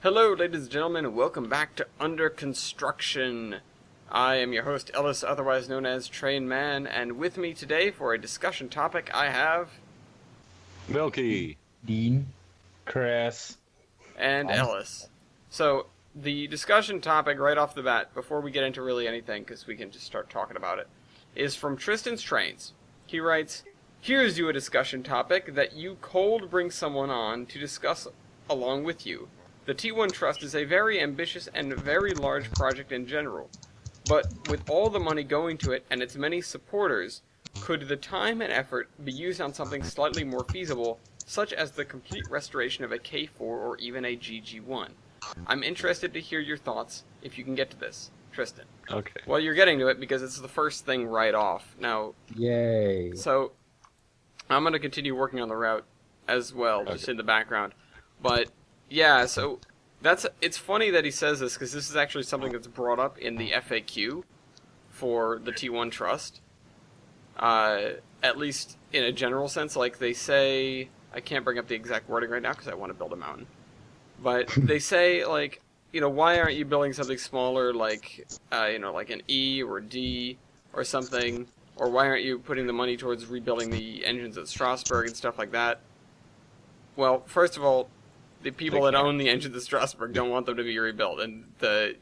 Hello, ladies and gentlemen, and welcome back to Under Construction. I am your host, Ellis, otherwise known as Train Man, and with me today for a discussion topic I have... Milky. Dean. Chris. And Ellis. So, the discussion topic right off the bat, before we get into really anything, because we can just start talking about it, is from Tristan's Trains. He writes, "Here's you a discussion topic that you cold bring someone on to discuss along with you. The T1 Trust is a very ambitious and very large project in general, but with all the money going to it and its many supporters, could the time and effort be used on something slightly more feasible, such as the complete restoration of a K4 or even a GG1? I'm interested to hear your thoughts if you can get to this." Tristan. Okay. Well, you're getting to it because it's the first thing right off. Now, Yay. so I'm going to continue working on the route as well, just in the background. But yeah, so it's funny that he says this because this is actually something that's brought up in the FAQ for the T1 Trust. At least in a general sense, like they say, I can't bring up the exact wording right now because I want to build a mountain. But they say, like, why aren't you building something smaller like, like an E or a D or something? Or why aren't you putting the money towards rebuilding the engines at Strasbourg and stuff like that? Well, first of all, the people that own the engines at Strasbourg don't want them to be rebuilt. And to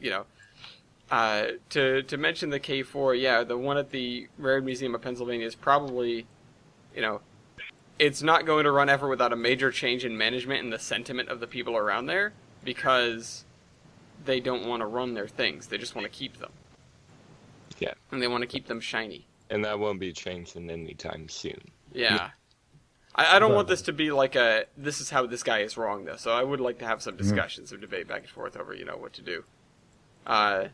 mention the K4, yeah, the one at the Rare Museum of Pennsylvania is probably, it's not going to run ever without a major change in management and the sentiment of the people around there, because they don't want to run their things. They just want to keep them. Yeah. And they want to keep them shiny. And that won't be changing anytime soon. Yeah. I don't want this to be like this is how this guy is wrong, though. So I would like to have some discussions or debate back and forth over, what to do. Yeah.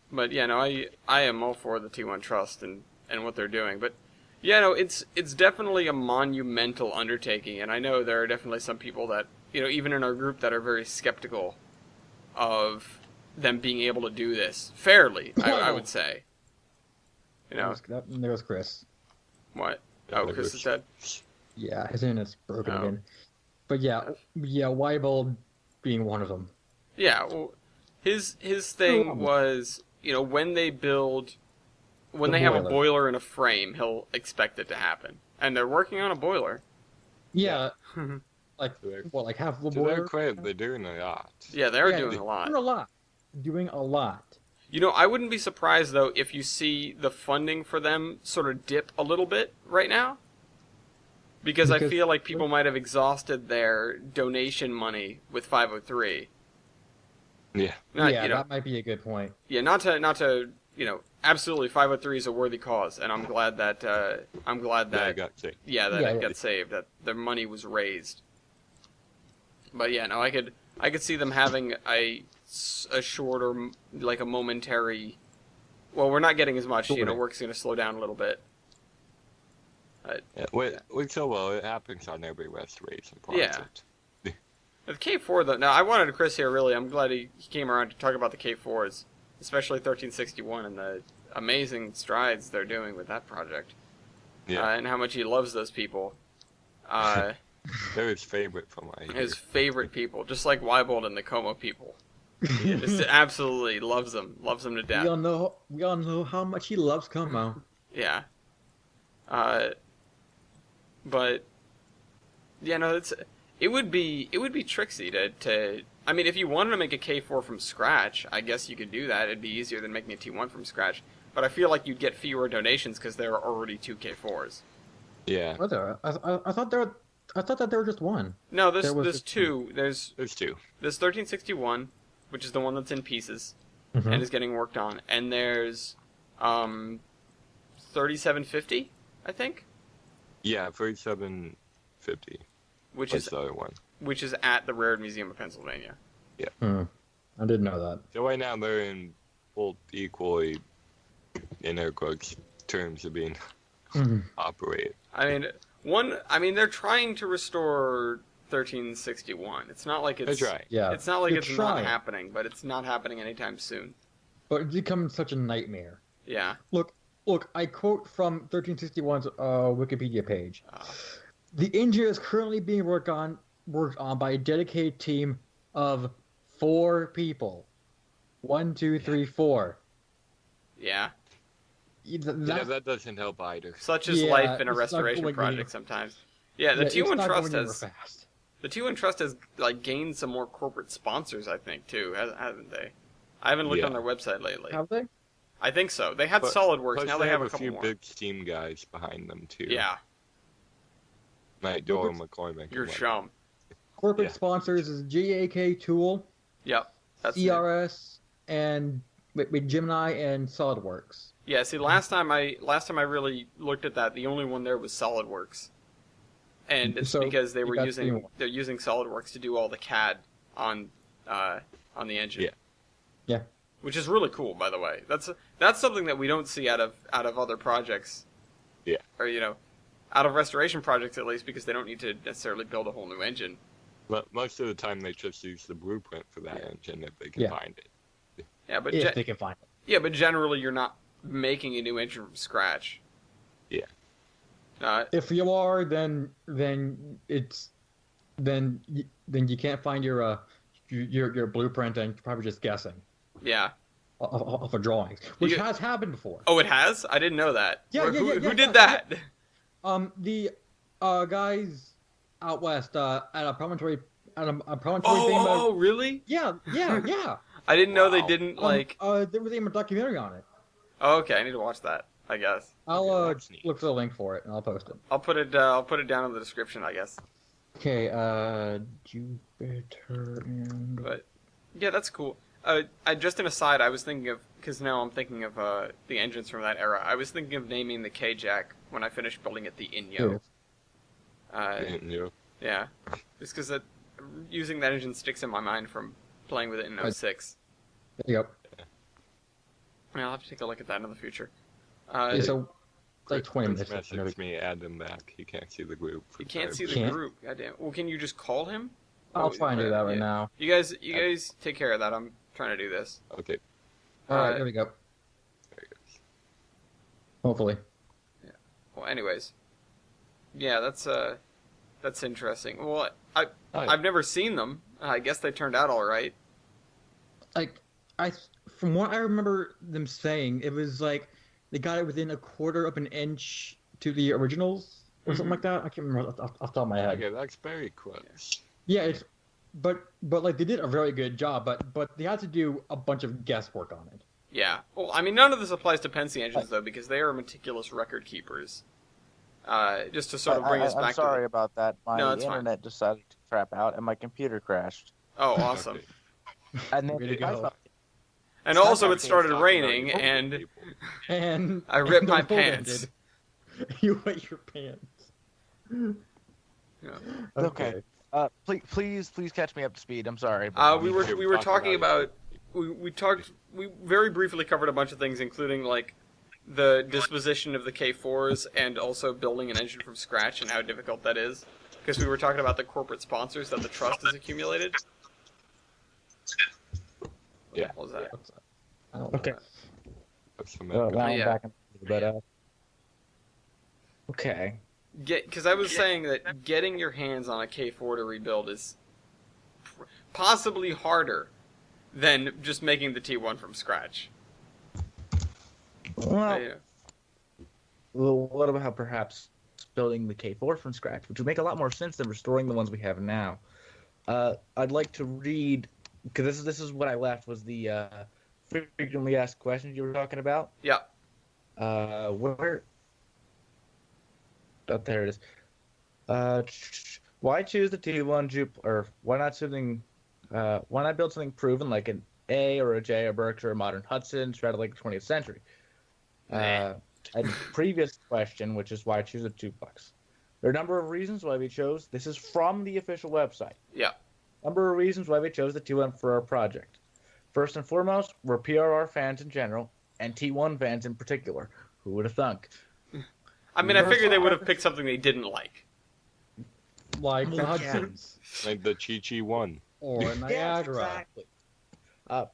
But, yeah, no, I am all for the T1 Trust and what they're doing. But, yeah, no, it's definitely a monumental undertaking. And I know there are definitely some people that, even in our group that are very skeptical of them being able to do this fairly, I would say. There was Chris. What? Oh, Chris is dead? Yeah, his internet's broken again. But yeah, Weibold being one of them. Yeah, well, his thing was, when they have a boiler in a frame, he'll expect it to happen. And they're working on a boiler. Yeah. Like half the boiler? To their credit, they're doing a lot. Yeah, they're doing a lot. Doing a lot. I wouldn't be surprised, though, if you see the funding for them sort of dip a little bit right now. Because I feel like people might have exhausted their donation money with 503. Yeah. That might be a good point. Yeah, not to absolutely 503 is a worthy cause, and I'm glad that that it got saved. It got saved, that the money was raised. But yeah, no, I could see them having a shorter, like a momentary. Well, we're not getting as much. Work's going to slow down a little bit. It happens on every restoration project. Yeah. The K4, though. Now, I wanted Chris here, really. I'm glad he came around to talk about the K4s, especially 1361 and the amazing strides they're doing with that project. Yeah. And how much he loves those people. They're his favorite from what I hear. His favorite people, just like Weibold and the Como people. He just absolutely loves them to death. We all know how much he loves Como. Yeah. But yeah, no, it would be tricksy to I mean, if you wanted to make a K4 from scratch, I guess you could do that. It'd be easier than making a T1 from scratch. But I feel like you'd get fewer donations because there are already 2 K4s. Yeah. Were there? I thought that there were just one. No, there's two. There's two. There's 1361, which is the one that's in pieces and is getting worked on, and there's 3750, I think. Yeah, 3750. Which That's is the other one. Which is at the Rare Museum of Pennsylvania. Yeah. I didn't know that. So right now they're in both equally, in air quotes, terms of being operated. I mean, they're trying to restore 1361. It's not like it's. That's right. Yeah. It's not like it's not happening, but it's not happening anytime soon. But it's becoming such a nightmare. Yeah. Look, I quote from 1361's Wikipedia page. The engine is currently being worked on by a dedicated team of 4 people. 1, 2, 3, 4. Yeah. Yeah, That's, that doesn't help either. Such is Yeah, life in a it's not restoration going project anywhere. sometimes. Yeah, the yeah, T1 it's not Trust going anywhere has fast. the T1 Trust has like gained some more corporate sponsors, I think, too, haven't they? I haven't looked on Yeah. their website lately. Have they? I think so. They had But- SolidWorks. Plus, Now they have a a couple few more. big Steam guys behind them too. Yeah, Like Doyle McCormick. you're and chum. Corporate Yeah. sponsors is GAK Tool, Yep, that's it. CRS, and with Gemini and SolidWorks. Yeah, see, last time I really looked at that, the only one there was SolidWorks, and it's So, because they you were got using 3 more. they're using SolidWorks to do all the CAD on the engine. Yeah. Yeah. Which is really cool, by the way. That's something that we don't see out of other projects. Yeah. Or out of restoration projects at least, because they don't need to necessarily build a whole new engine. But most of the time, they just use the blueprint for that engine if they can Yeah. find it. Yeah, but If they can find it. yeah, but generally you're not making a new engine from scratch. Yeah. If you are, then you can't find your blueprint, and you're probably just guessing Yeah. off of drawings, which You- has happened before. Oh, it has? I didn't know that. Yeah, yeah, Who yeah, did yeah, that? The guys out west at a promontory thing. Oh, really? Yeah. I didn't know they Wow. didn't There was even a documentary on it. Oh, okay, I need to watch that, I guess. I'll Okay, that's neat. look for the link for it and I'll post it. I'll put it down in the description, I guess. Okay, Jupiter and But yeah, that's cool. I just an aside, I was thinking of, because now I'm thinking of the engines from that era. I was thinking of naming the K-Jack when I finished building it the Inyo. Yeah, just because using that engine sticks in my mind from playing with it in 06. Yep. Yeah, I'll have to take a look at that in the future. So it's like 20 Chris minutes. messaged me, add him back. He can't see the group. You can't see the Can't? group. Goddamn. Well, can you just call him? I'll try and do that right Yeah. now. You guys take care of that. I'm trying to do this. Okay. All right, Uh, there we go. There he goes. Hopefully. Well, anyways, yeah, that's interesting. Well, Hi. I've never seen them. I guess they turned out all right. Like from what I remember them saying, it was like they got it within a quarter of an inch to the originals or something like that. I can't remember off the top of my head. Okay, that's very close. Yeah, but like they did a very good job, but they had to do a bunch of guesswork on it. Yeah. Well, I mean, none of this applies to Penske engines though, because they are meticulous record keepers. Just to sort of bring us back. I'm sorry about that. My No, it's fine. internet decided to crap out and my computer crashed. Oh, awesome. Okay. And then Way to go. And It's also, not it started Stop raining, about and people. And I ripped my the world pants. ended. You wet your pants. Yeah. Okay. Please catch me up to speed. I'm sorry. We were Talk talking about about we very briefly covered a bunch of things, including like the disposition of the K4s and also building an engine from scratch and how difficult that is, because we were talking about the corporate sponsors that the trust has accumulated. Yeah. What was that? I don't know. Okay. That's from Now it. I'm Yeah. back in but okay. Because I was saying that getting your hands on a K4 to rebuild is possibly harder than just making the T1 from scratch. Well, Yeah. what about perhaps building the K4 from scratch, which would make a lot more sense than restoring the ones we have now? I'd like to read, because this is what I left, was the frequently asked questions you were talking about. Yeah. Where? Oh, there it is. Why choose the T1 or why not something? Why not build something proven like an A or a J or Berkshire or a modern Hudson straight out of like the 20th century? A previous question, which is why choose a duplex. There are a number of reasons why we chose. This is from the official website. Yeah. Number of reasons why we chose the T1 for our project. First and foremost, we're PRR fans in general, and T1 fans in particular. Who would have thunk? I mean, I figured they would have picked something they didn't like. Like the Yeah. Hudsons Like the Chi-Chi one. or Yes, Niagara. exactly.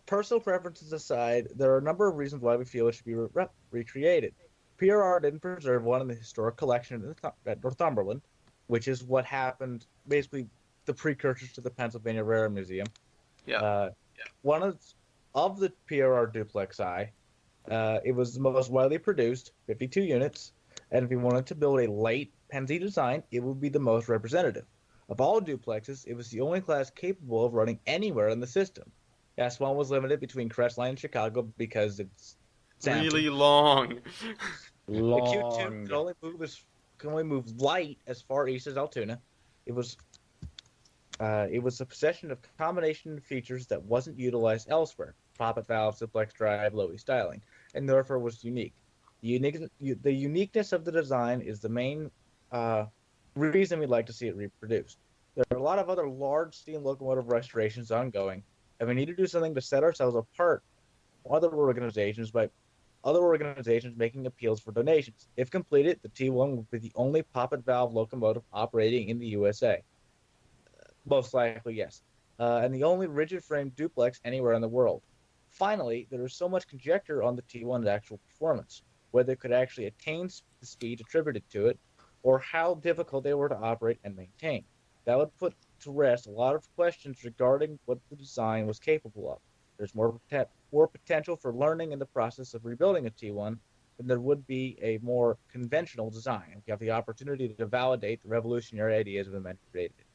Personal preferences aside, there are a number of reasons why we feel it should be recreated. PRR didn't preserve one in the historic collection at Northumberland, which is what happened, basically the precursors to the Pennsylvania Railroad Museum. Yeah. one of the PRR Duplex I, it was the most widely produced, 52 units, and if you wanted to build a late Penzi design, it would be the most representative. Of all duplexes, it was the only class capable of running anywhere in the system. S1 was limited between Crestline and Chicago because it's Really long. The Q2 can only move light as far east as Altoona. It was a possession of combination features that wasn't utilized elsewhere: poppet valve, simplex drive, low-E styling, and therefore was unique. The uniqueness of the design is the main reason we'd like to see it reproduced. There are a lot of other large steam locomotive restorations ongoing, and we need to do something to set ourselves apart from other organizations making appeals for donations. If completed, the T1 will be the only poppet valve locomotive operating in the USA. Most likely, yes. And the only rigid frame duplex anywhere in the world. Finally, there is so much conjecture on the T1's actual performance, whether it could actually attain the speed attributed to it, or how difficult they were to operate and maintain. That would put to rest a lot of questions regarding what the design was capable of. There's more potential for learning in the process of rebuilding a T1 than there would be a more conventional design. You have the opportunity to validate the revolutionary ideas of the men who created it.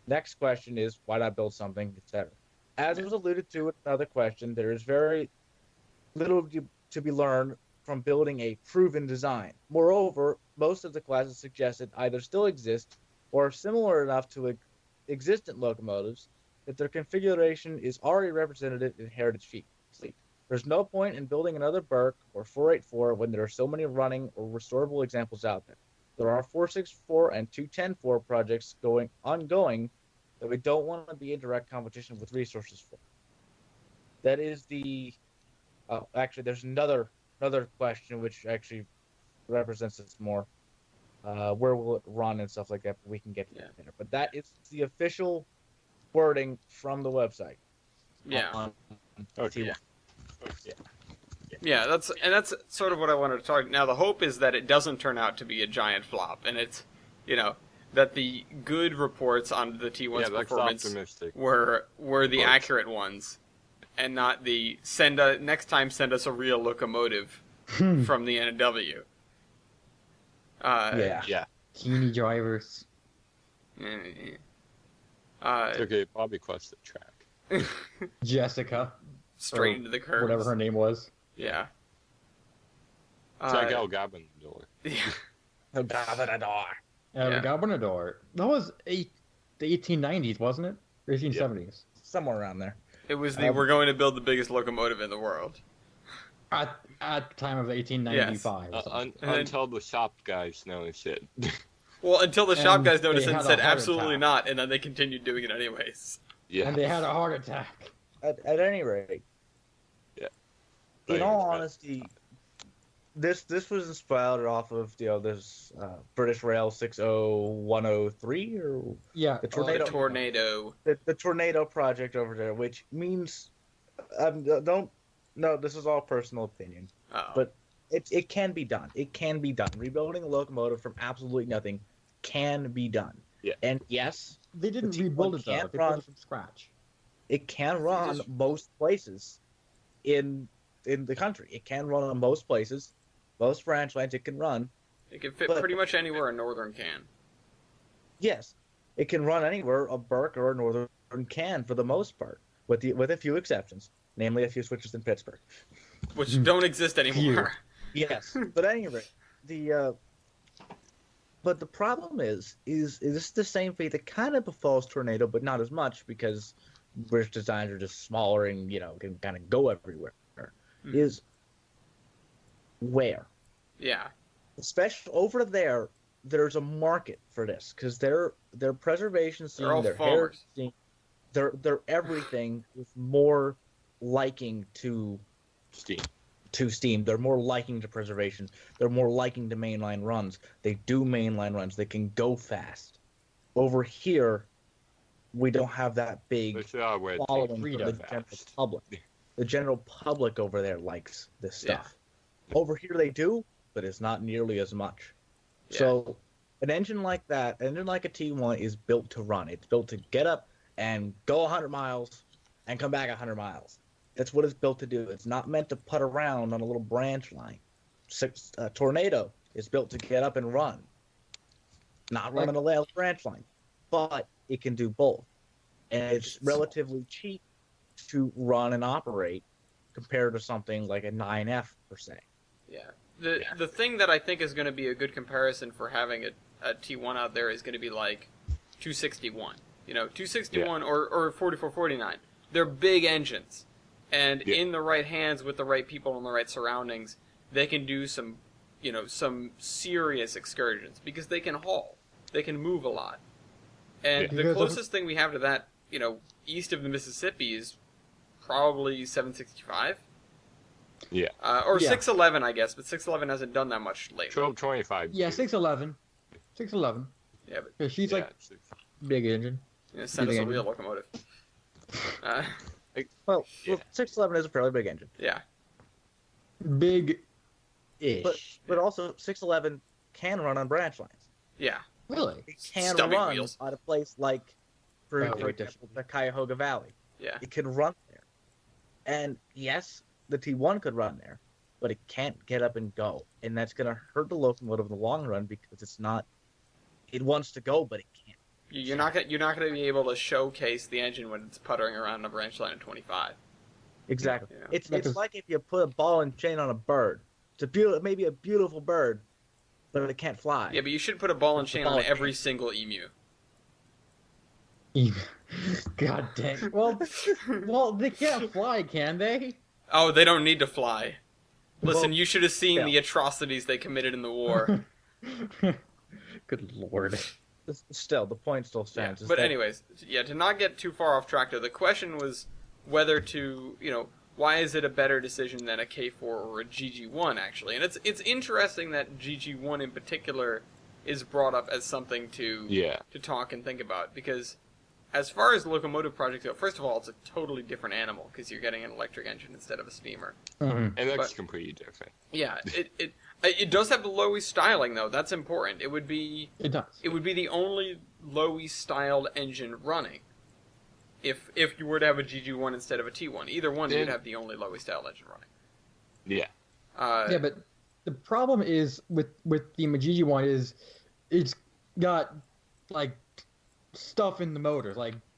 Next question is, why not build something, etc. As was alluded to in another question, there is very little to be learned from building a proven design. Moreover, most of the classes suggested either still exist or are similar enough to existent locomotives that their configuration is already represented in heritage fleet. There's no point in building another Burke or 484 when there are so many running or restorable examples out there. There are 464 and 210-4 projects ongoing that we don't want to be in direct competition with resources for. That is the... actually, there's another question which actually represents this more. Where will it run and stuff like that, but we can get to that later. But that is the official wording from the website. Yeah. Okay. Yeah, that's sort of what I wanted to talk. Now the hope is that it doesn't turn out to be a giant flop, and it's, that the good reports on the T1's performance were the accurate ones, and not the next time send us a real locomotive from the NW. Yeah. Teeny drivers. Okay, Bobby crossed the track. Jessica. Straight into the curves. Whatever her name was. Yeah. Check out Gabonador. Yeah. Gabonador. That was the 1890s, wasn't it? Or 1870s? Somewhere around there. It was we're going to build the biggest locomotive in the world. At the time of 1895. Yes. Until the shop guys noticed it. Well, until the shop guys noticed it and said heart absolutely attack. not, and then they continued doing it anyways. Yeah. And they had a heart attack. At any rate, in all honesty, this was inspired off of this British Rail 60103 or Yeah. the tornado. The tornado. The tornado project over there, which means this is all personal opinion, Uh-oh. but it can be done. It can be done. Rebuilding a locomotive from absolutely nothing can be done. Yeah. And yes, They didn't the T1 rebuild it, though. can't They built run. it from scratch. It can run just- most places in the country. It can run on most places, most branch lines. It can run. It can fit but- pretty much anywhere a northern can. Yes, it can run anywhere a Burke or a Northern can for the most part, with a few exceptions, namely a few switches in Pittsburgh. Which don't exist anymore. Yes, but at any rate, but the problem is this the same fate that kind of befalls Tornado, but not as much because British designs are just smaller and can kind of go everywhere. Is where, Yeah. especially over there, there's a market for this because their preservation scene, They're all their foamers. heritage scene, their everything is more liking to steam. They're more liking to preservation. They're more liking to mainline runs. They do mainline runs. They can go fast. Over here, we don't have that big following from the general public. The general public over there likes this stuff. Over here they do, but it's not nearly as much. Yeah. So an engine like that, an engine like a T1 is built to run. It's built to get up and go 100 miles and come back 100 miles. That's what it's built to do. It's not meant to putt around on a little branch line. Tornado is built to get up and run, not run on a little branch line, but it can do both. And it's relatively cheap to run and operate compared to something like a 9F per se. Yeah. The thing that I think is going to be a good comparison for having a T1 out there is going to be like 261. 261 or 4449. They're big engines. And in the right hands with the right people in the right surroundings, they can do some serious excursions because they can haul. They can move a lot. And the closest thing we have to that, east of the Mississippi is probably 765. Yeah. Or 611, I guess, but 611 hasn't done that much lately. 1225. Yeah, 611. 611. Yeah, but She's big engine. send us a real locomotive. Well, 611 is a fairly big engine. Yeah. Big-ish. But also 611 can run on branch lines. Yeah. Really? It can Stubby run wheels. on a place like, for example, the Cuyahoga Valley. Yeah. It can run there. And yes, the T1 could run there, but it can't get up and go. And that's going to hurt the locomotive in the long run because it's not. It wants to go, but it can't. You're not gonna be able to showcase the engine when it's puttering around a branch line at 25. Exactly. Yeah. It's like if you put a ball and chain on a bird. It's maybe a beautiful bird, but it can't fly. Yeah, but you should put a ball and chain on every single emu. God dang. Well, they can't fly, can they? Oh, they don't need to fly. Listen, Well, you should have seen the atrocities they committed in the war. Good lord. Still, the point still Yeah. stands. But anyways, to not get too far off track, though, the question was whether to, why is it a better decision than a K4 or a GG1, actually? And it's interesting that GG1 in particular is brought up as something to talk and think about, because as far as locomotive projects go, first of all, it's a totally different animal, because you're getting an electric engine instead of a steamer. Mm-hmm. And that's completely different. Yeah, it does have the Lowy styling, though. That's important. It does. It would be the only Lowy styled engine running. If you were to have a GG1 instead of a T1, either one, you'd have the only Lowy styled engine running. Yeah. Yeah, but the problem is with the Majiji one is it's got stuff in the motors,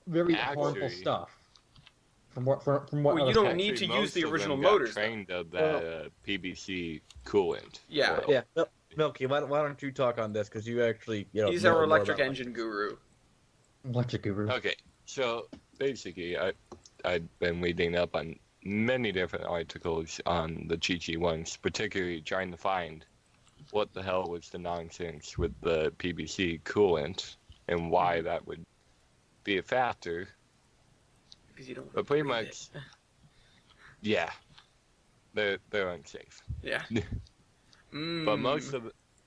very harmful stuff. From what Well, you don't need to Most use the of them original got motors. trained of that PBC coolant. Yeah. oil. Yeah, Milky, why don't you talk on this? Because you actually, He's know our more electric about engine guru. Electric guru. Okay, so basically, I've been reading up on many different articles on the Chi-Chi ones, particularly trying to find what the hell was the nonsense with the PBC coolant and why that would be a factor. Because you don't. But pretty breathe much, yeah, they're unsafe. Yeah. But most of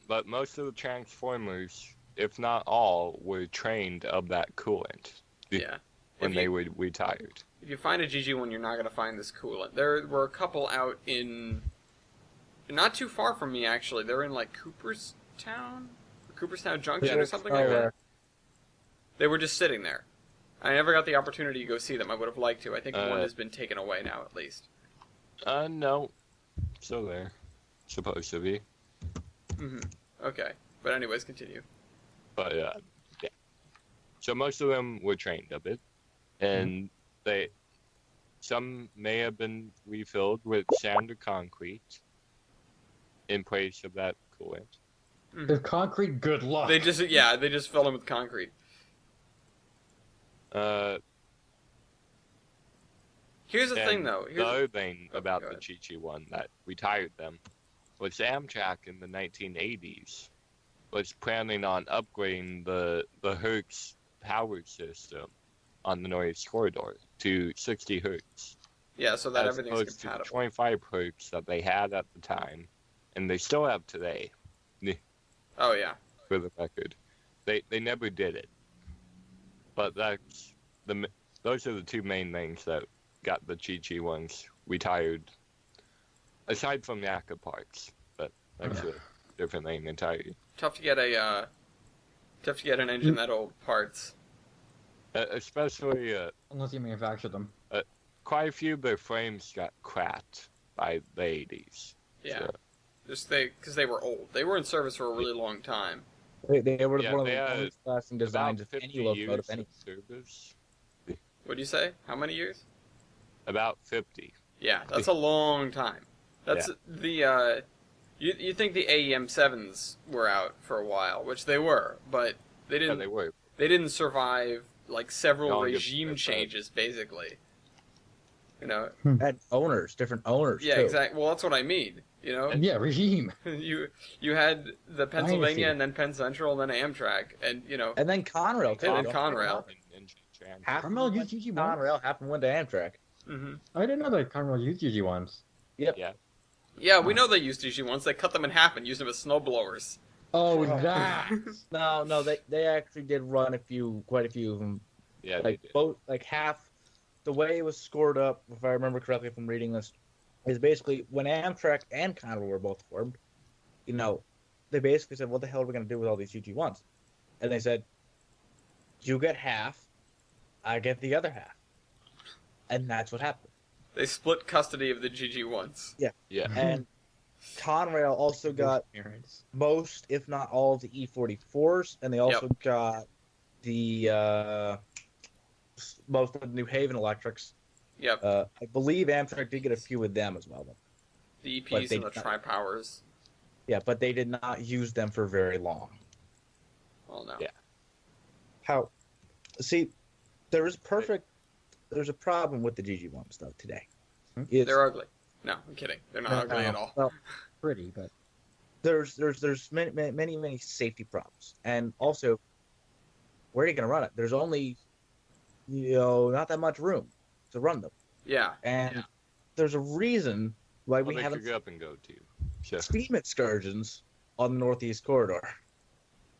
the transformers, if not all, were trained of that coolant. Yeah. When they were retired. If you find a GG1, you're not going to find this coolant. There were a couple out in... Not too far from me, actually. They're in, Cooperstown Junction or something like that. They were just sitting there. I never got the opportunity to go see them. I would have liked to. I think one has been taken away now, at least. No. Still there. Supposed to be. Mm-hmm. Okay. But anyways, continue. But, yeah. So most of them were trained of it. And some may have been refilled with sand or concrete in place of that coolant. The concrete, good luck. They just fill them with concrete. Here's the thing, though. The other thing about go the ahead. Chi-Chi one that retired them was Amtrak in the 1980s was planning on upgrading the Hertz power system on the Northeast Corridor to 60 Hertz. Yeah, so that as everything's opposed to compatible. 25 Hertz that they had at the time, and they still have today, Oh, yeah. for the record. They never did it. But those are the two main things that got the Chi-Chi ones retired, aside from the Akka parts, but that's a different thing entirely. Tough to get an engine that old parts. Especially, Unless you manufacture them. quite a few of their frames got cracked by the 80s. Yeah. So, Just because they were old. They were in service for a really long time. They were Yeah, one of they the had longest lasting designs of about any 50 locomotive. years Any. of service. What'd you say? How many years? About 50. Yeah, that's a long time. That's the you think the AEM 7s were out for a while, which they were, but they Yeah, didn't they were. they didn't survive like several Longer regime than that. changes basically. You know. And owners, different owners. Yeah, too. exactly. Well, that's what I mean. You know, Yeah, regime. you had the Pennsylvania Dynasty. and then Penn Central and then Amtrak, and you know, And then Conrail too. And then Don't Conrail. forget And Trans- Half of Conrail them used went to GG1? Conrail, half of them went to Amtrak. hmm I didn't know that Conrail used GG1s. Yeah. yeah, we know they used DG once. They cut them in half and used them as snow blowers. Oh, that. No, they actually did run quite a few of them. Yeah, they Like did. both, like half. The way it was scored up, if I remember correctly from reading this, is basically when Amtrak and Conrail were both formed. You know, they basically said, "What the hell are we going to do with all these GG1s?" And they said, "You get half, I get the other half," and that's what happened. They split custody of the GG ones. Yeah. And Conrail also got Parents. most, if not all, of the E44s, and they also got the most of the New Haven electrics. Yep, I believe Amtrak did get a few of them as well. the but EPs they and the did not- tri-powers. Yeah, but they did not use them for very long. Well, no. Yeah. See, there's a problem with the GG1 stuff today. Hmm? It's, They're ugly. No, I'm kidding. They're not ugly at all. Well, Pretty, but there's many safety problems, and also, where are you going to run it? There's only, not that much room to run them, Yeah, and there's a reason why Well, we they haven't could get up and go too. So, steam excursions on the Northeast Corridor,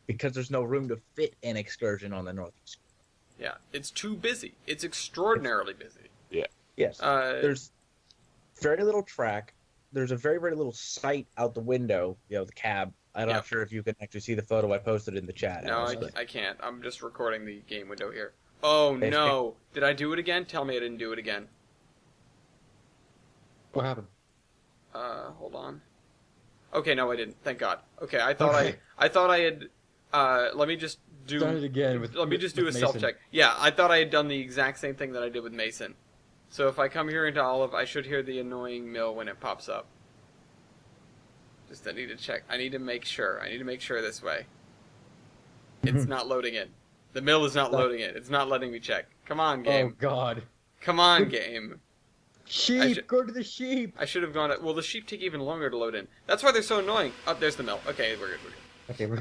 because there's no room to fit an excursion on the Northeast. yeah. It's too busy. It's extraordinarily busy. Yes, There's there's very little track. There's a very little sight out the window. The cab. I'm not Yep. sure if you can actually see the photo I posted in the chat. no, honestly. I can't. I'm just recording the game window here. Oh Hey, no! Did I do it again? Tell me I didn't do it again. what happened? Hold on. Okay, no, I didn't. Thank God. Okay, I thought Okay. I thought I had. Let me just do. Done it again with. Let me just do a with self Mason. check. Yeah, I thought I had done the exact same thing that I did with Mason. So if I come here into Olive, I should hear the annoying mill when it pops up. Just I need to check. I need to make sure. I need to make sure this way. It's not loading in. The mill is not loading in. It's not letting me check. Come on, Oh game. God. Come on, game. Sheep, go to the sheep. I should have gone. Well, the sheep take even longer to load in. That's why they're so annoying. Oh, there's the mill. Okay, we're good. We're good. Okay, we're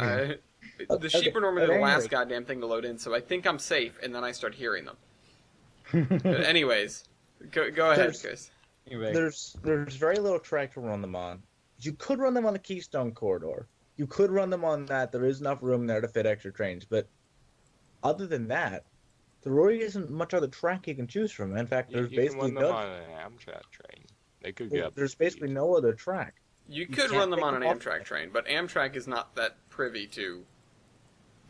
good. The sheep are normally at the any last rate- goddamn thing to load in, so I think I'm safe, and then I start hearing them. But anyways, go ahead, There's- Chris. Anyway, There's very little track to run them on. You could run them on the Keystone Corridor. You could run them on that. There is enough room there to fit extra trains. But other than that, there really isn't much other track you can choose from. In fact, there's you can basically run them no. on an Amtrak train. They could get up to There's basically speed. no other track. You You could can't run them take on an them off. Amtrak train, but Amtrak is not that privy to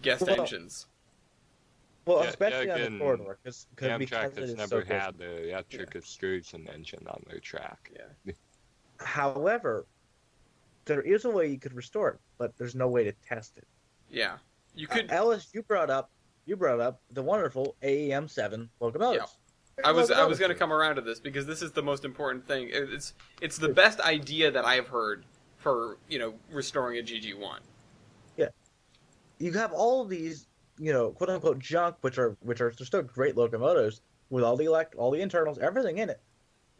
guest Well, engines. Well, Yeah, especially on again, the corridor, because Amtrak it has is never so close. had the electric excursion engine on their track. Yeah. However, there is a way you could restore it, but there's no way to test it. Yeah. You could. Ellis, you brought up the wonderful AEM7 locomotives. I was going to come around to this because this is the most important thing. It's the best idea that I have heard for restoring a GG1. You have all of these, quote unquote junk, which are still great locomotives with all the internals, everything in it.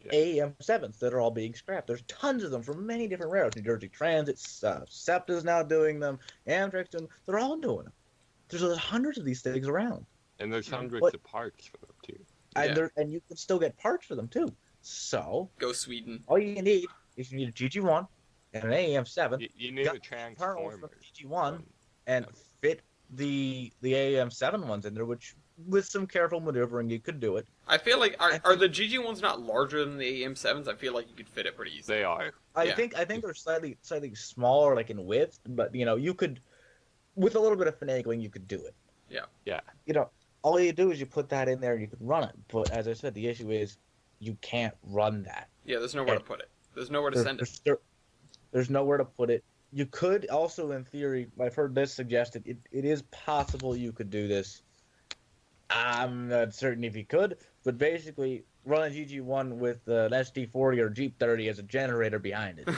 Yeah. AEM7s that are all being scrapped. There's tons of them from many different railroads. New Jersey Transit, SEPTA's now doing them. Amtrak's doing them. They're all doing them. There's hundreds of these things around, And there's hundreds What- of parts for them too. and you can still get parts for them too. So Go Sweden. all you need is you need a GG1 and an AEM7. You need got a internals transformer. from GG1 and fit the AEM7 ones in there, which with some careful maneuvering you could do it. I feel like are the GG1s not larger than the AEM7s? I feel like you could fit it pretty easily. They are. I Yeah. think they're slightly smaller, like in width, but you could, with a little bit of finagling, you could do it. Yeah. Yeah. All you do is you put that in there and you can run it. But as I said, the issue is you can't run that. Yeah, there's nowhere to put it. There's nowhere to send it. There's nowhere to put it. You could also, in theory, I've heard this suggested, it is possible you could do this. I'm not certain if you could, but basically run a GG1 with an SD40 or Jeep 30 as a generator behind it,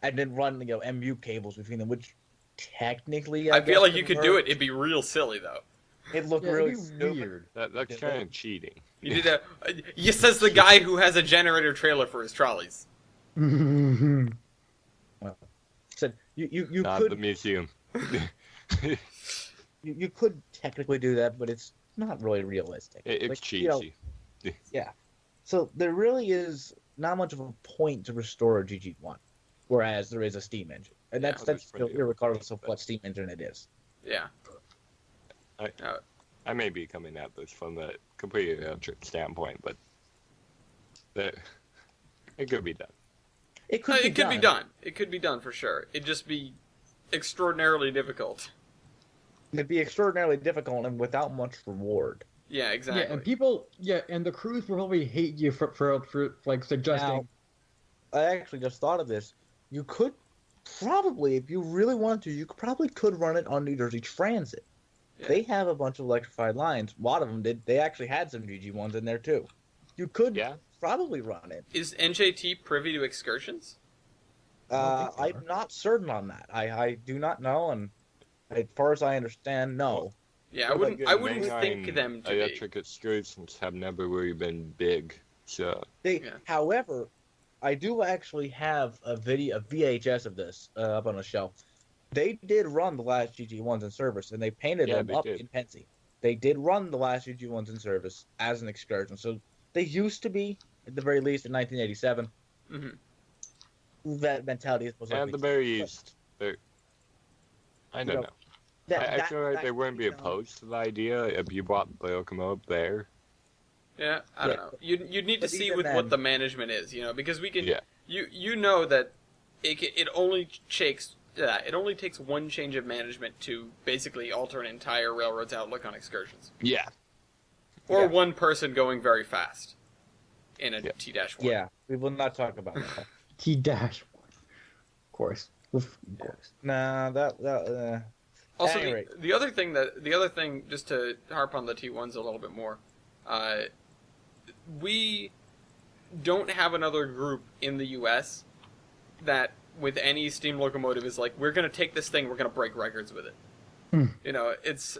and then run MU cables between them, which technically I guess feel like you could could do work. it. It'd be real silly though. It looked Yeah, really it'd be stupid. weird. That's kind of cheating. You did you says the guy who has a generator trailer for his trolleys. Said you Not could the museum. you could technically do that, but it's not really realistic. It's Like, cheesy. So there really is not much of a point to restore a GG1, whereas there is a steam engine, and that's there's still plenty of regardless of but- what steam engine it is. Yeah. I may be coming at this from a completely electric standpoint, but it could be done. It could Be done. It could be done for sure. It'd just be extraordinarily difficult. It'd be extraordinarily difficult and without much reward. Yeah, exactly. Yeah, and people, and the crews will probably hate you for like suggesting. Now, I actually just thought of this. You could probably, if you really wanted to, you probably could run it on New Jersey Transit. Yeah. They have a bunch of electrified lines. A lot of them did. They actually had some GG1s in there too. You could probably run it. Is NJT privy to excursions? don't think so. I'm not certain on that. I do not know, and as far as I understand, no. Yeah, Well, I wouldn't mainline think them to be. electric excursions have never really been big, so Yeah. However, I do actually have a VHS of this up on a shelf. They did run the last GG1s in service, and they painted them they up did. in Pensy. They did run the last GG1s in service as an excursion, so they used to be, at the very least, in 1987. Mm-hmm. That mentality is supposed to at be. the very least, I don't know, know. I feel like they wouldn't be opposed to the idea if you bought the locomotive there. Yeah, I don't know. You'd need to But see even with then- what the management is, because we can. Yeah. You know that it only takes one change of management to basically alter an entire railroad's outlook on excursions, Yeah. or Yeah. one person going very fast in a Yeah. T-1. Yeah, we will not talk about that. T-1. Of course. Of course. Nah, Also, At any rate. the other thing, just to harp on the T1s a little bit more, we don't have another group in the U.S. that, with any steam locomotive, is like, we're going to take this thing, we're going to break records with it. It's,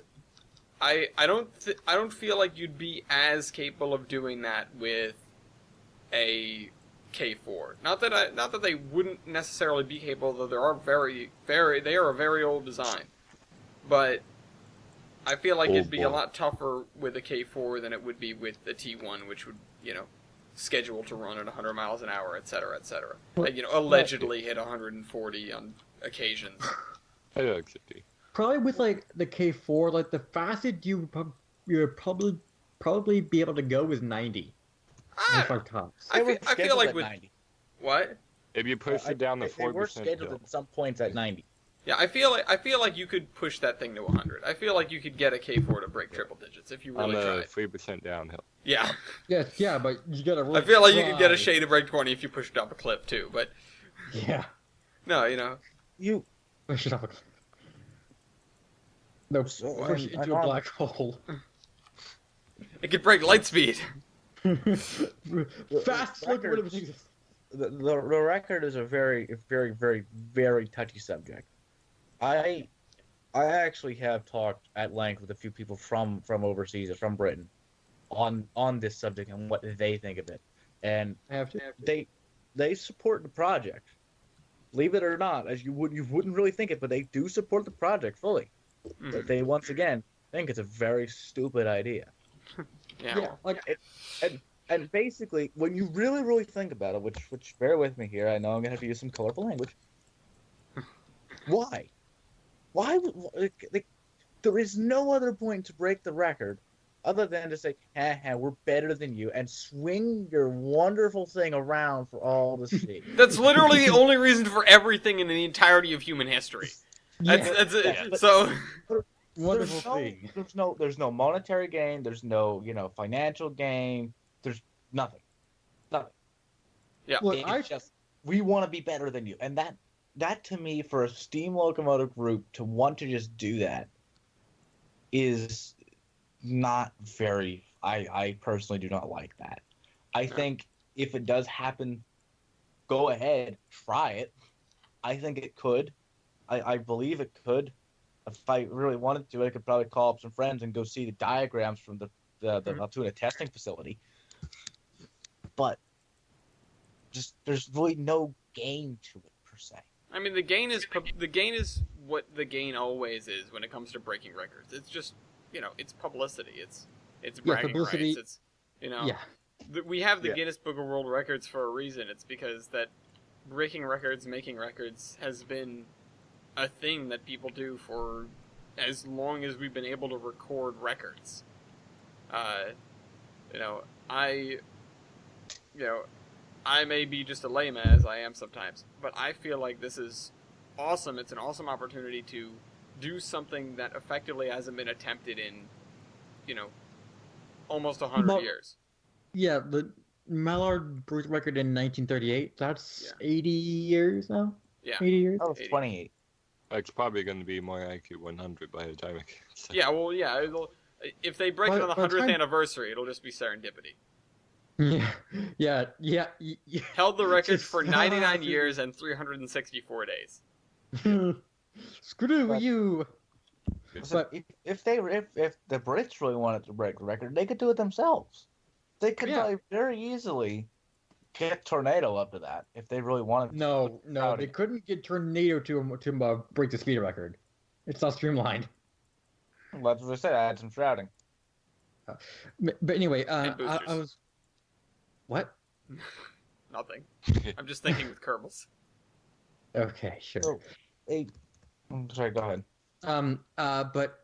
I don't feel like you'd be as capable of doing that with a K4. Not that they wouldn't necessarily be capable, though they are they are a very old design. But I feel like it'd be a lot tougher with a K4 than it would be with the T1, which would, schedule to run at 100 miles an hour, etc., etc. Like, allegedly hit 140 on occasions. I like 50. Probably with like the K4, like the fastest you would probably be able to go is 90. Ah, 95 tops. I They were feel like scheduled at with 90. what? If you push it down the They were 4% scheduled hill. at some points at 90. Yeah, I feel like you could push that thing to 100. I feel like you could get a K4 to break triple digits if you On really the tried. 3% downhill. Yeah, Yeah, but you gotta really I feel like you could get a try. shade to break 20 if you pushed up a cliff too. But Yeah. no, You Push it up. No, So, push it I'm into a on- black hole. it could break light speed. Fast locomotive records- exists. the record is a very, very, very, very touchy subject. I actually have talked at length with a few people from overseas or from Britain on this subject and what they think of it, and I have to. they support the project. Believe it or not, as you wouldn't really think it, but they do support the project fully. Mhm. But they once again think it's a very stupid idea. Yeah. Yeah, like And basically, when you really, really think about it, which bear with me here, I know I'm gonna have to use some colorful language. Why? Why would like, there is no other point to break the record other than to say, we're better than you, and swing your wonderful thing around for all to see. That's literally the only reason for everything in the entirety of human history. That's it. Yeah, but- So wonderful thing. There's no monetary gain. There's no financial gain. Nothing. Nothing. Yeah. Look, It's just we want to be better than you, and that to me, for a steam locomotive group to want to just do that is not very. I personally do not like that. I think if it does happen, go ahead, try it. I think it could. I believe it could. If I really wanted to, I could probably call up some friends and go see the diagrams from the Altoona testing facility. But just there's really no gain to it per se. I mean, the gain is what the gain always is when it comes to breaking records. It's just, it's publicity. It's bragging publicity. rights. It's, Yeah. We have the Guinness Book of World Records for a reason. It's because that breaking records, making records has been a thing that people do for as long as we've been able to record records. I may be just a layman, as I am sometimes, but I feel like this is awesome. It's an awesome opportunity to do something that effectively hasn't been attempted in, almost 100 years. Yeah, the Mallard broke the record in 1938. That's 80 years now? Yeah. 80 years? Oh, 28. It's probably going to be more like 100 by the time it gets. Yeah, well, yeah. If they break it on the 100th anniversary, it'll just be serendipity. Yeah. Held the record for 99 years and 364 days. Screw you! So if the Brits really wanted to break the record, they could do it themselves. They could probably very easily get Tornado up to that if they really wanted to. No, they couldn't get Tornado to break the speed record. It's not streamlined. Well, that's what I said. I had some shouting. But anyway, And I boosters. was... What? Nothing. I'm just thinking with Kerbals. Okay, sure. So, I'm sorry, go ahead. But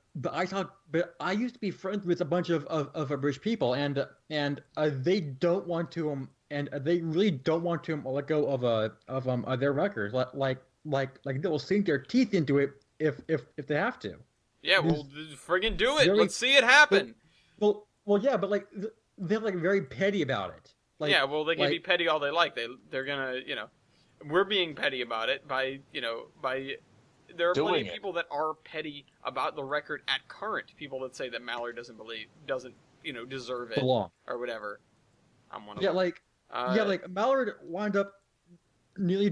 I used to be friends with a bunch of British people, and they don't want to and they really don't want to let go of their records. Like they will sink their teeth into it if they have to. Yeah, well, friggin' do it. Really- Let's see it happen. Well, yeah, but like they're like very petty about it. Like, yeah, well, they can like- be petty all they like. They're gonna, we're being petty about it by there are Doing plenty of it. people that are petty about the record at current. People that say that Mallard doesn't deserve it belong. or whatever. I'm one of Yeah, them. like Mallard wound up nearly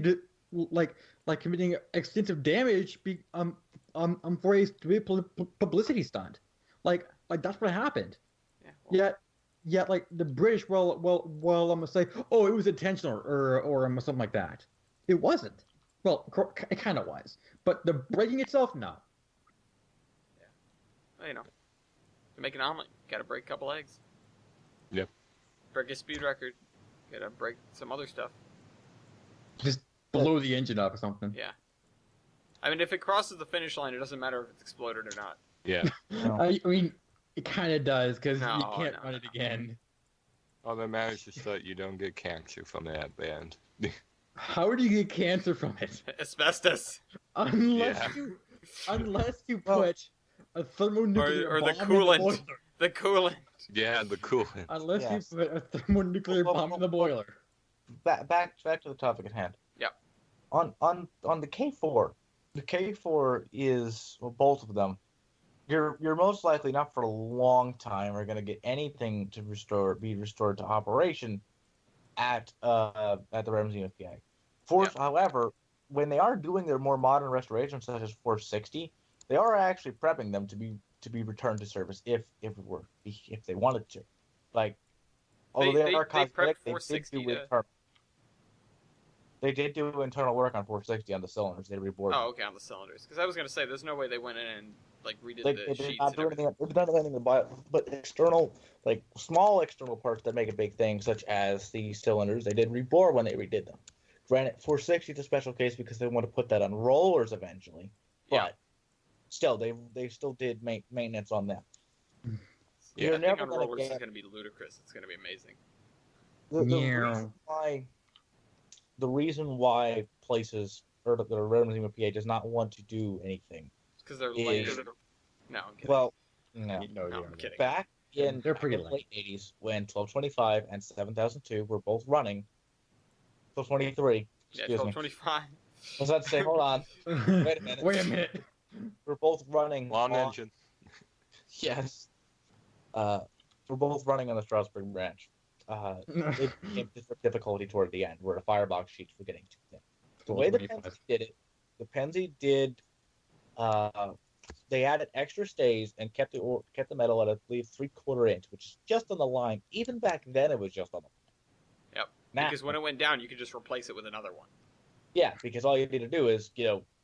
committing extensive damage for a stupid publicity stunt. Like that's what happened. Yeah, well, Yet like the British I'm gonna say, oh, it was intentional or something like that. It wasn't. Well, it kind of was, but the breaking itself, no. well, to make an omelet, gotta break a couple eggs. Yep. Break a speed record, gotta break some other stuff. Just blow the engine up or something. Yeah. I mean, if it crosses the finish line, it doesn't matter if it's exploded or not. Yeah. I mean, it kind of does because No, you can't no, run it no. again. All that matters is that you don't get cancer from that band. How do you get cancer from it? Asbestos. Unless Yeah. you put a thermonuclear Or the bomb coolant. in the boiler. The coolant. Yeah, the coolant. Unless Yes. you put a thermonuclear bomb in the boiler. Back to the topic at hand. Yep. On the K4, the K4 is, well, both of them. You're most likely not for a long time are going to get anything to be restored to operation at the Rare Museum of PA. However, when they are doing their more modern restorations, such as 460, they are actually prepping them to be returned to service if they wanted to. Like, although They are prepped cosmetic, 460 they did do internal work on 460 on the cylinders. They rebored. Oh, okay, on the cylinders. Because I was going to say, there's no way they went in and redid They the did sheets not and do everything. anything. They've done anything but external, like small external parts that make a big thing, such as the cylinders. They did rebore when they redid them. Granted, 460 is a special case because they want to put that on rollers eventually. But Yeah. still, they still did maintenance on them. Yeah, You're I think never on gonna rollers is get- going to be ludicrous. It's going to be amazing. The reason why places or the Rare Museum of PA does not want to do anything Because they're is- lame. No, I'm kidding. well, no. No, no, I'm kidding. Back in They're pretty the lame. late 80s when 1225 and 7002 were both running. 1223, Yeah, excuse me. 1225. I was about to say, hold on. Wait a minute. Wait a minute. We're both running Long on, engine. yes. We're both running on the Strasbourg branch. It became difficulty toward the end, where the firebox sheets were getting too thin. The way the Penzi did it, the Penzi did, they added extra stays and kept the metal at, I believe, 3/4 inch, which is just on the line. Even back then, it was just on the line. Yep. Now, Because when it went down, you could just replace it with another one. yeah, because all you need to do is,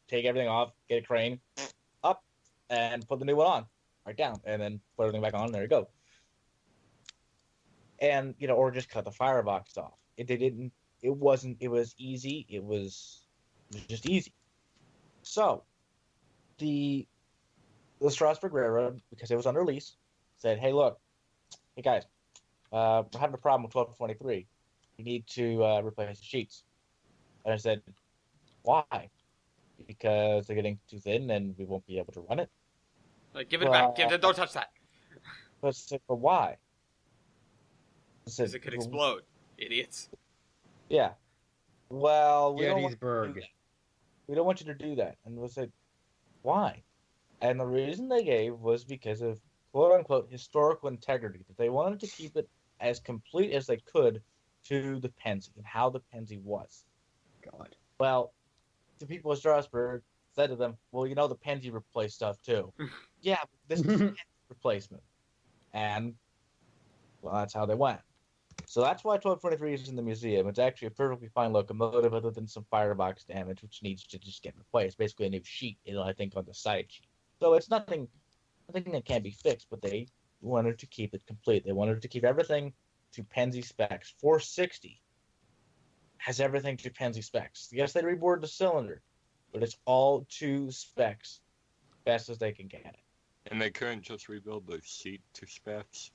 take everything off, get a crane up, and put the new one on, right down, and then put everything back on. And there you go. And or just cut the firebox off. It didn't. It wasn't. It was easy. It was just easy. So, the Strasbourg Railroad, because it was under lease, said, "Hey, look, hey guys, we're having a problem with 1223. You need to replace the sheets." And I said, "Why?" Because they're getting too thin and we won't be able to run it. Like, give it back. Don't touch that. But I said, "But why?" I said, Because it could explode. Idiots. Yeah. Well, we don't want you to do Gettysburg. that. We don't want you to do that. And we said, "Why?" And the reason they gave was because of quote unquote historical integrity, that they wanted to keep it as complete as they could to the Penzi and how the Penzi was. God. Well, the people of Strasbourg said to them, "Well, the Penzi replaced stuff too." Yeah, this is a Penzi replacement. And, well, that's how they went. So that's why 1223 is in the museum. It's actually a perfectly fine locomotive other than some firebox damage, which needs to just get replaced. Basically a new sheet, I think, on the side sheet. So it's nothing that can't be fixed, but they wanted to keep it complete. They wanted to keep everything to Penzi specs. 460 has everything to Penzi specs. Yes, they reboard the cylinder, but it's all to specs, best as they can get it. And they couldn't just rebuild the sheet to specs.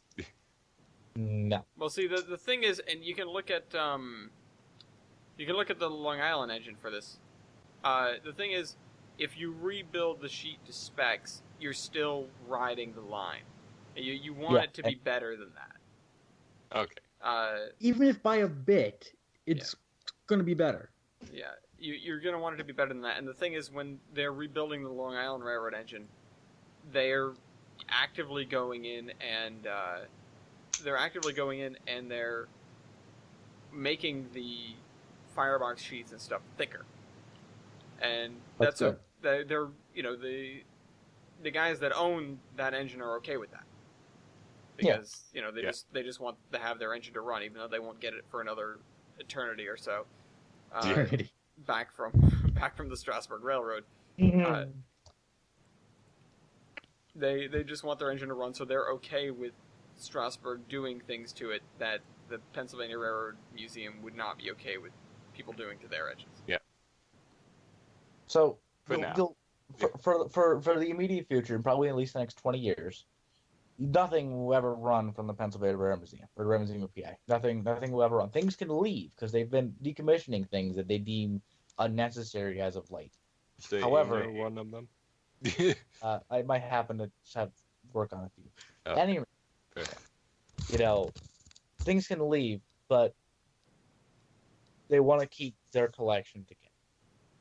No. Well, see, the thing is, and you can look at the Long Island engine for this. The thing is, if you rebuild the sheet to specs, you're still riding the line. You want it to be better than that. Okay. Even if by a bit, it's going to be better. Yeah, you're going to want it to be better than that. And the thing is, when they're rebuilding the Long Island Railroad engine, they're actively going in and they're making the firebox sheets and stuff thicker. And that's good. they're the guys that own that engine are okay with that. Because they just want to have their engine to run, even though they won't get it for another eternity or so. Back from the Strasbourg Railroad. They just want their engine to run, so they're okay with Strasbourg doing things to it that the Pennsylvania Railroad Museum would not be okay with people doing to their engines. Yeah. So For now. for the immediate future, and probably at least the next 20 years, nothing will ever run from the Pennsylvania Railroad Museum or the Railroad Museum of PA. Nothing will ever run. Things can leave because they've been decommissioning things that they deem unnecessary as of late. However, one of them. I might happen to have work on a few. Okay. Anyway, Fair. Things can leave, but they want to keep their collection together.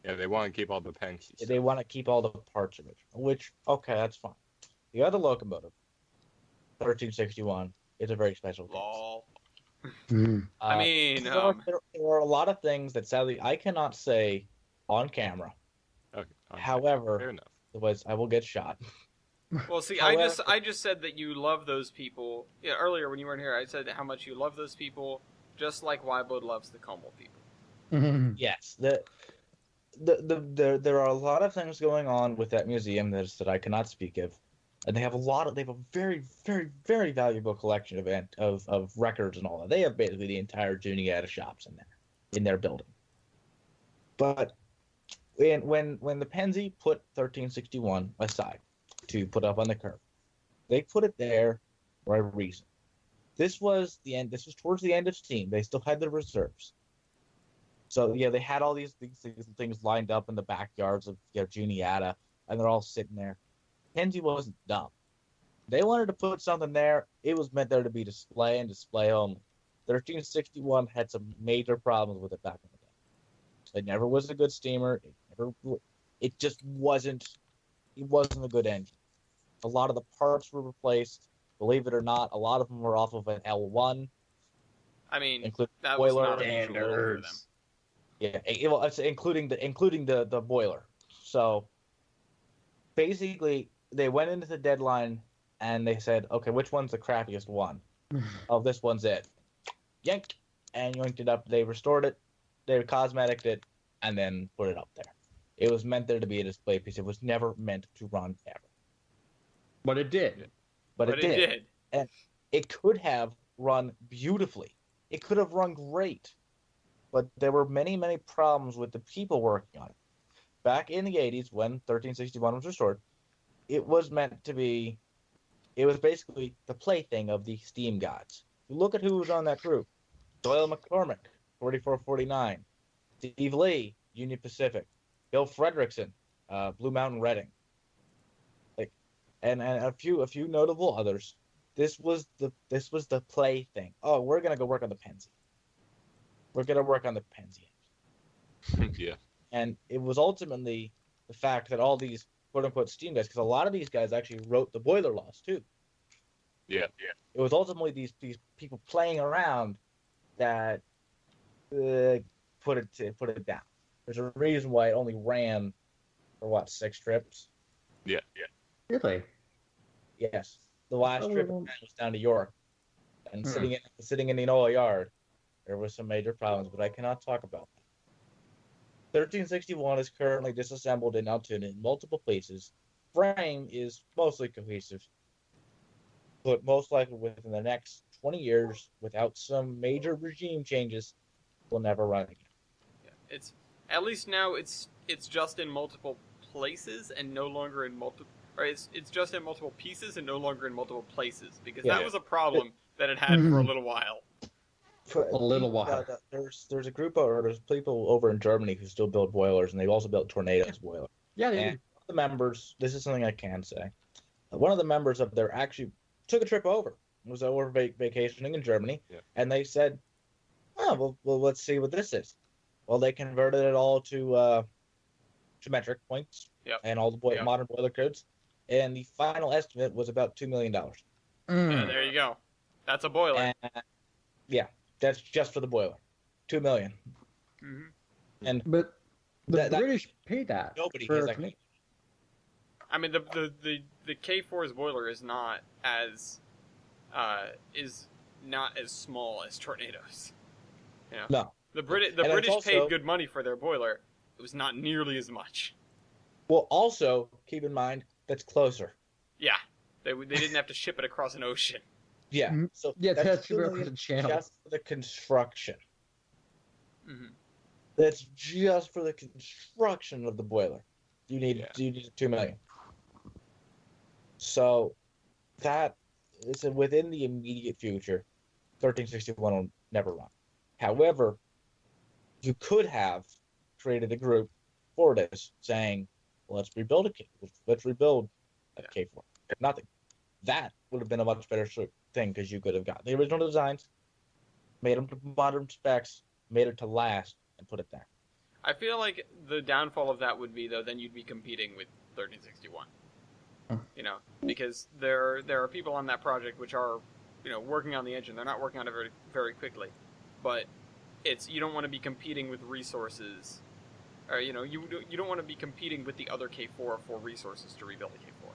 Yeah, they want to keep all the pensies. They want to keep all the parts of it, which, okay, that's fine. The other locomotive, 1361, is a very special case. Lol. Mm. I mean, there are a lot of things that sadly I cannot say on camera. Okay. However, fair enough. otherwise I will get shot. well, see, However- I just said that you love those people. Yeah, earlier when you weren't here, I said how much you love those people, just like Wyblood loves the Como people. Yes, there are a lot of things going on with that museum that I cannot speak of, and they have a very, very, very valuable collection of records and all that. They have basically the entire Juniata shops in their building. But when the Penzi put 1361 aside to put up on the curve, they put it there for a reason. This was towards the end of steam. They still had the reserves. So yeah, they had all these things lined up in the backyards of Juniata, and they're all sitting there. Penzi wasn't dumb. They wanted to put something there. It was meant there to be display and display only. 1361 had some major problems with it back in the day. It never was a good steamer. It just wasn't. It wasn't a good engine. A lot of the parts were replaced. Believe it or not, a lot of them were off of an L1. I mean, Including that was boiler not unusual for them. Yeah, well, it's including the boiler. So basically, they went into the deadline and they said, okay, which one's the crappiest one? Oh, this one's it. Yanked and yanked it up. They restored it, they cosmeticed it, and then put it up there. It was meant there to be a display piece. It was never meant to run ever. But it did. But it did. And it could have run beautifully. It could have run great. But there were many, many problems with the people working on it. Back in the 80s, when 1361 was restored, it was meant to be, it was basically the plaything of the steam gods. Look at who was on that group. Doyle McCormick, 4449. Steve Lee, Union Pacific. Bill Fredrickson, Blue Mountain Redding. And a few notable others. This was the plaything. Oh, we're gonna go work on the Penzi. We're gonna work on the Penzi. Yeah. And it was ultimately the fact that all these quote unquote steam guys, because a lot of these guys actually wrote the boiler laws too. Yeah. It was ultimately these people playing around that put it down. There's a reason why it only ran for 6 trips. Yeah. Really? Yes, the last trip was down to York, and sitting in the Enola yard, there was some major problems, but I cannot talk about that. 1361 is currently disassembled in Altoona in multiple places. Frame is mostly cohesive, but most likely within the next 20 years, without some major regime changes, will never run again. Yeah, it's at least now it's just in multiple places and no longer in multiple. Or it's just in multiple pieces and no longer in multiple places, because that was a problem that it had for a little while. For a little while. There's a group of there's people over in Germany who still build boilers, and they've also built Tornado's boiler. Yeah, they and one of the members, this is something I can say, one of the members of there actually took a trip over. It was over vacationing in Germany, and they said, "Oh, well, let's see what this is." Well, they converted it all to metric points and all the modern boiler codes. And the final estimate was about $2 million. Yeah, there you go. That's a boiler. That's just for the boiler. $2 million. Mm-hmm. But the British paid that. Nobody has that. I mean, the K4's boiler is not as small as Tornado's. You know? No. The British paid good money for their boiler. It was not nearly as much. Well, also keep in mind that's closer. Yeah, they didn't have to ship it across an ocean. Yeah, so that's across the channel. Just for the construction. Mm-hmm. That's just for the construction of the boiler. You need $2 million. So that is within the immediate future. 1361 will never run. However, you could have created a group for this, saying, "Let's rebuild let's rebuild a K4." Nothing. That would have been a much better thing, because you could have got the original designs, made them to modern specs, made it to last, and put it there. I feel like the downfall of that would be, though, then you'd be competing with 1361. You know, because there are people on that project which are, working on the engine. They're not working on it very, very quickly, but you don't want to be competing with resources. Or, you don't want to be competing with the other K4 for resources to rebuild a K4.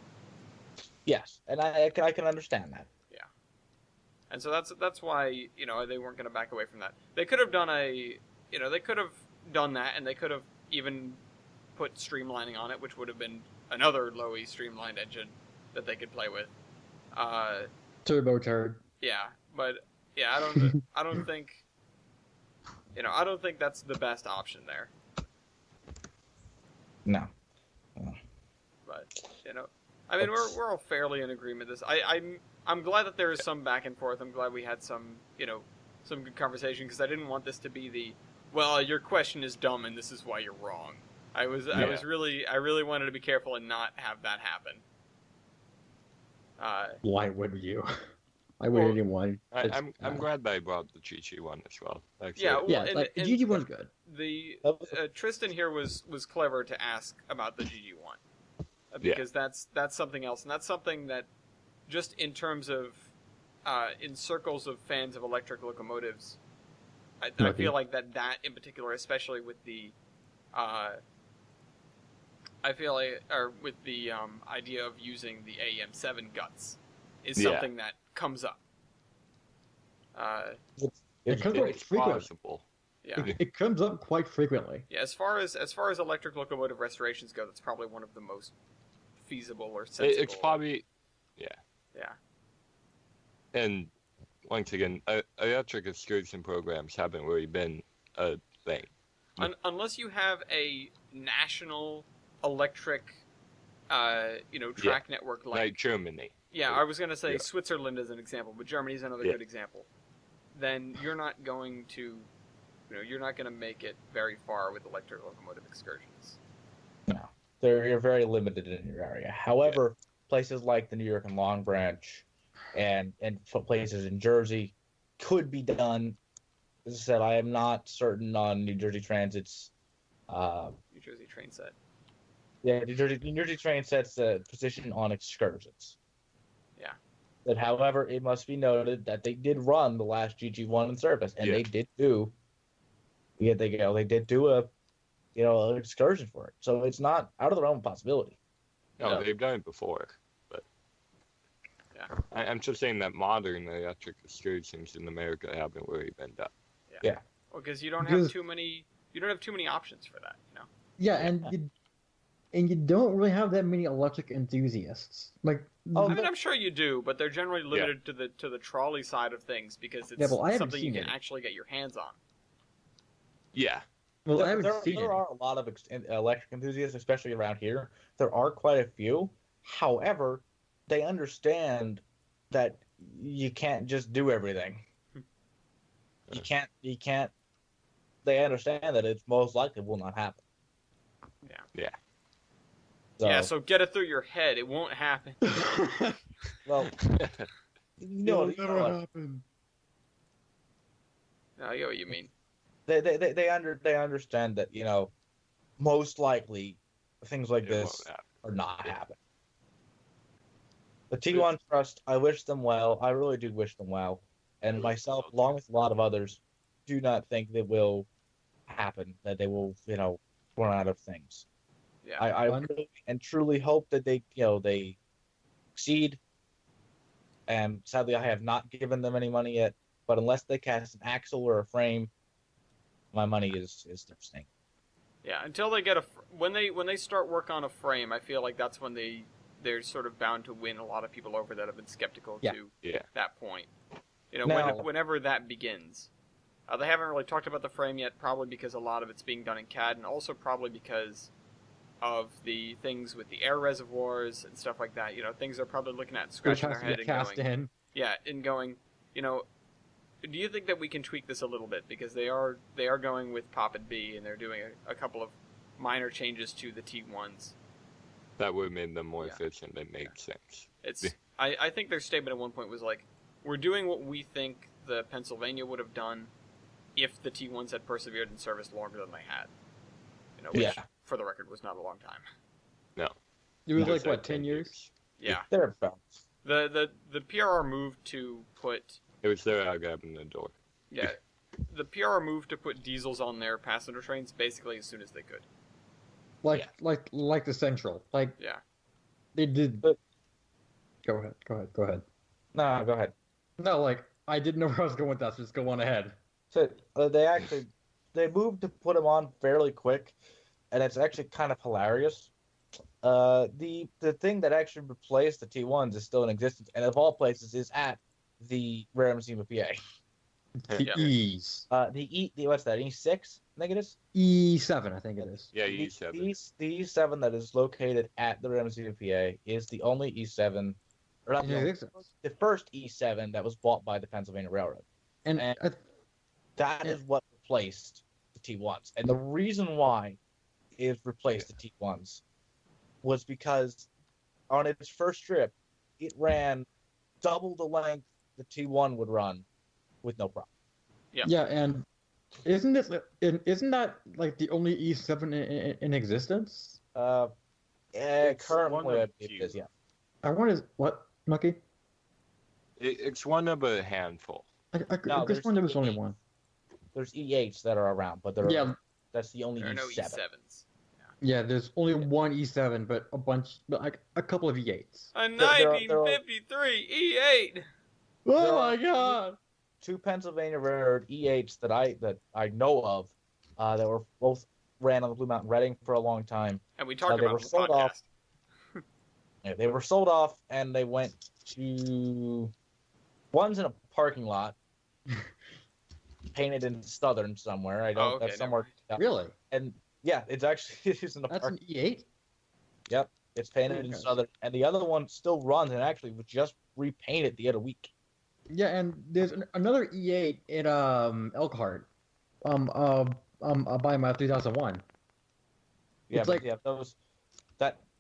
Yes, and I can understand that. Yeah, and so that's why they weren't going to back away from that. They could have done that, and they could have even put streamlining on it, which would have been another low-E streamlined engine that they could play with. Turbocharged. Yeah, but I don't think that's the best option there. No. But I mean, we're all fairly in agreement with this. I'm glad that there is some back and forth. I'm glad we had some some good conversation, because I didn't want this to be your question is dumb and this is why you're wrong. I really wanted to be careful and not have that happen. Why would you? Why would Well, anyone? I'm glad they brought the Chi-Chi one as well. Actually. Yeah, well, Yeah, and, like, the and GG one's good. the That was Tristan here was clever to ask about the GG one because that's something else, and that's something that just in terms of in circles of fans of electric locomotives, I feel like that in particular, especially with the I feel like, or with the idea of using the AM7 guts, is Yeah. something that comes up. It comes up It's frequently. possible. Yeah. It comes up quite frequently. Yeah, as far as electric locomotive restorations go, that's probably one of the most feasible or sensible. It's probably, yeah. Yeah. And once again, electric excursion programs haven't really been a thing. Unless you have a national electric, track network Like Germany. Yeah, I was gonna say Yeah. Switzerland as an example, but Germany's another Yeah. good example. Then you're not going to, you're not going to make it very far with electric locomotive excursions. No, you're very limited in your area. However, places like the New York and Long Branch, and places in Jersey, could be done. As I said, I am not certain on New Jersey Transit's. New Jersey train set. Yeah, New Jersey Train sets the position on excursions. Yeah. But however, it must be noted that they did run the last GG1 in service, and they did do. Yeah, they did do a, an excursion for it. So it's not out of the realm of possibility. No, they've done it before, but Yeah. I'm just saying that modern electric excursions in America haven't really been done. Well, because you don't have too many options for that. Yeah, and you don't really have that many electric enthusiasts. Like, I mean, I'm sure you do, but they're generally limited to the trolley side of things because it's I haven't something you seen can it. actually get your hands on. Yeah. well, I haven't there seen it. are a lot of electric enthusiasts, especially around here. There are quite a few. However, they understand that you can't just do everything. You can't. They understand that it's most likely will not happen. Yeah. So get it through your head. It won't happen. Well, It'll never happen. No, I get what you mean. they understand that most likely things like It this won't happen. are not happening. The T1 Trust, I wish them well. I really do wish them well, and myself, along with a lot of others, do not think that will happen. That they will run out of things. Yeah. I really and truly hope that they succeed. And sadly, I have not given them any money yet. But unless they cast an axle or a frame, my money is their staying. Yeah, until they get when they start work on a frame, I feel like that's when they're sort of bound to win a lot of people over that have been skeptical to that point. Now- Whenever that begins. They haven't really talked about the frame yet, probably because a lot of it's being done in CAD, and also probably because of the things with the air reservoirs and stuff like that. Things they're probably looking at, Which scratching has their to head get and cast going, in. and going, do you think that we can tweak this a little bit? Because they are going with Pop and B, and they're doing a couple of minor changes to the T1s. That would have made them more efficient and make sense. I think their statement at one point was like, we're doing what we think the Pennsylvania would have done if the T1s had persevered in service longer than they had. Which, for the record, was not a long time. No. It was It like, what, 10 years? Yeah. They're about. The PRR moved to put... It was there I got in the door. Yeah. The PRR moved to put diesels on their passenger trains basically as soon as they could. Like the Central. Like, Yeah. they did... But- Go ahead. No, go ahead. No, like, I didn't know where I was going with that, so just go on ahead. So they moved to put them on fairly quick, and it's actually kind of hilarious. The thing that actually replaced the T1s is still in existence, and of all places is at the Rare Museum of PA. The Yeah. E's. What's that? E6? I think it is. E7, I think it is. Yeah, The E7. The E7 that is located at the Rare Museum of PA is the only E7, or not Yeah, the, I only, think so. the first E7 that was bought by the Pennsylvania Railroad. And And- That is what replaced the T1s. And the reason why it replaced the T1s was because on its first trip, it ran double the length the T1 would run with no problem. Yeah. Yeah, and isn't that like the only E7 in existence? It's one Currently, of it few. is, yeah. I wonder what, Lucky? It's one of a handful. I No, guess there's one there was only E8s. one. There's E8s that are around, but Yeah, that's the only There are no E7. E7s. yeah. There's only one E7, but like a couple of E8s. A There are- 1953 E8. Oh are- my god! 2 Pennsylvania Railroad E8s that I know of that were both ran on the Blue Mountain Reading for a long time. And we talked they about were it on the sold podcast. off. Yeah, they were sold off, and they went to one's in a parking lot, painted in Southern somewhere. I don't. Oh, okay, That's somewhere. Really? And yeah, it's actually it is in a That's park. an E8? Yep, it's painted in Okay. Southern, and the other one still runs and actually was just repainted the other week. Yeah, and there's another E8 in Elkhart, by my 3001. Yeah, It's but like- yeah, those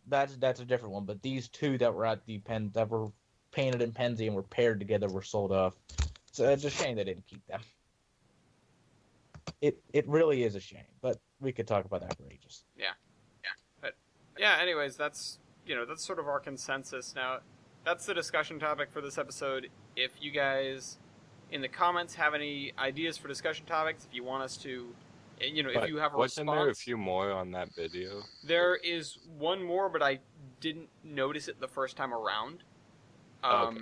that's a different one. But these two that were at the pen that were painted in Pennsy and were paired together were sold off. So it's a shame they didn't keep them. It really is a shame, but we could talk about that for ages. Yeah, anyways, that's sort of our consensus. Now, that's the discussion topic for this episode. If you guys in the comments have any ideas for discussion topics, if you want us to, if you have a Wasn't there a response, few more on that video? there is one more, but I didn't notice it the first time around. Okay.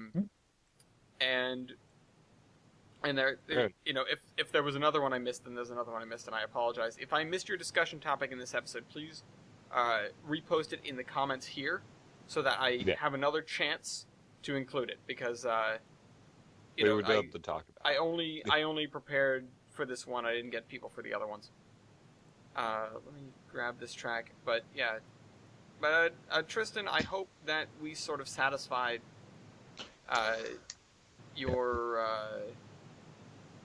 And there, Good. if there was another one I missed, then there's another one I missed, and I apologize. If I missed your discussion topic in this episode, please repost it in the comments here, so that I Yeah. have another chance to include it. Because We would love to talk about I only prepared for this one. I didn't get people for the other ones. Let me grab this track. But yeah, but Tristan, I hope that we sort of satisfied your.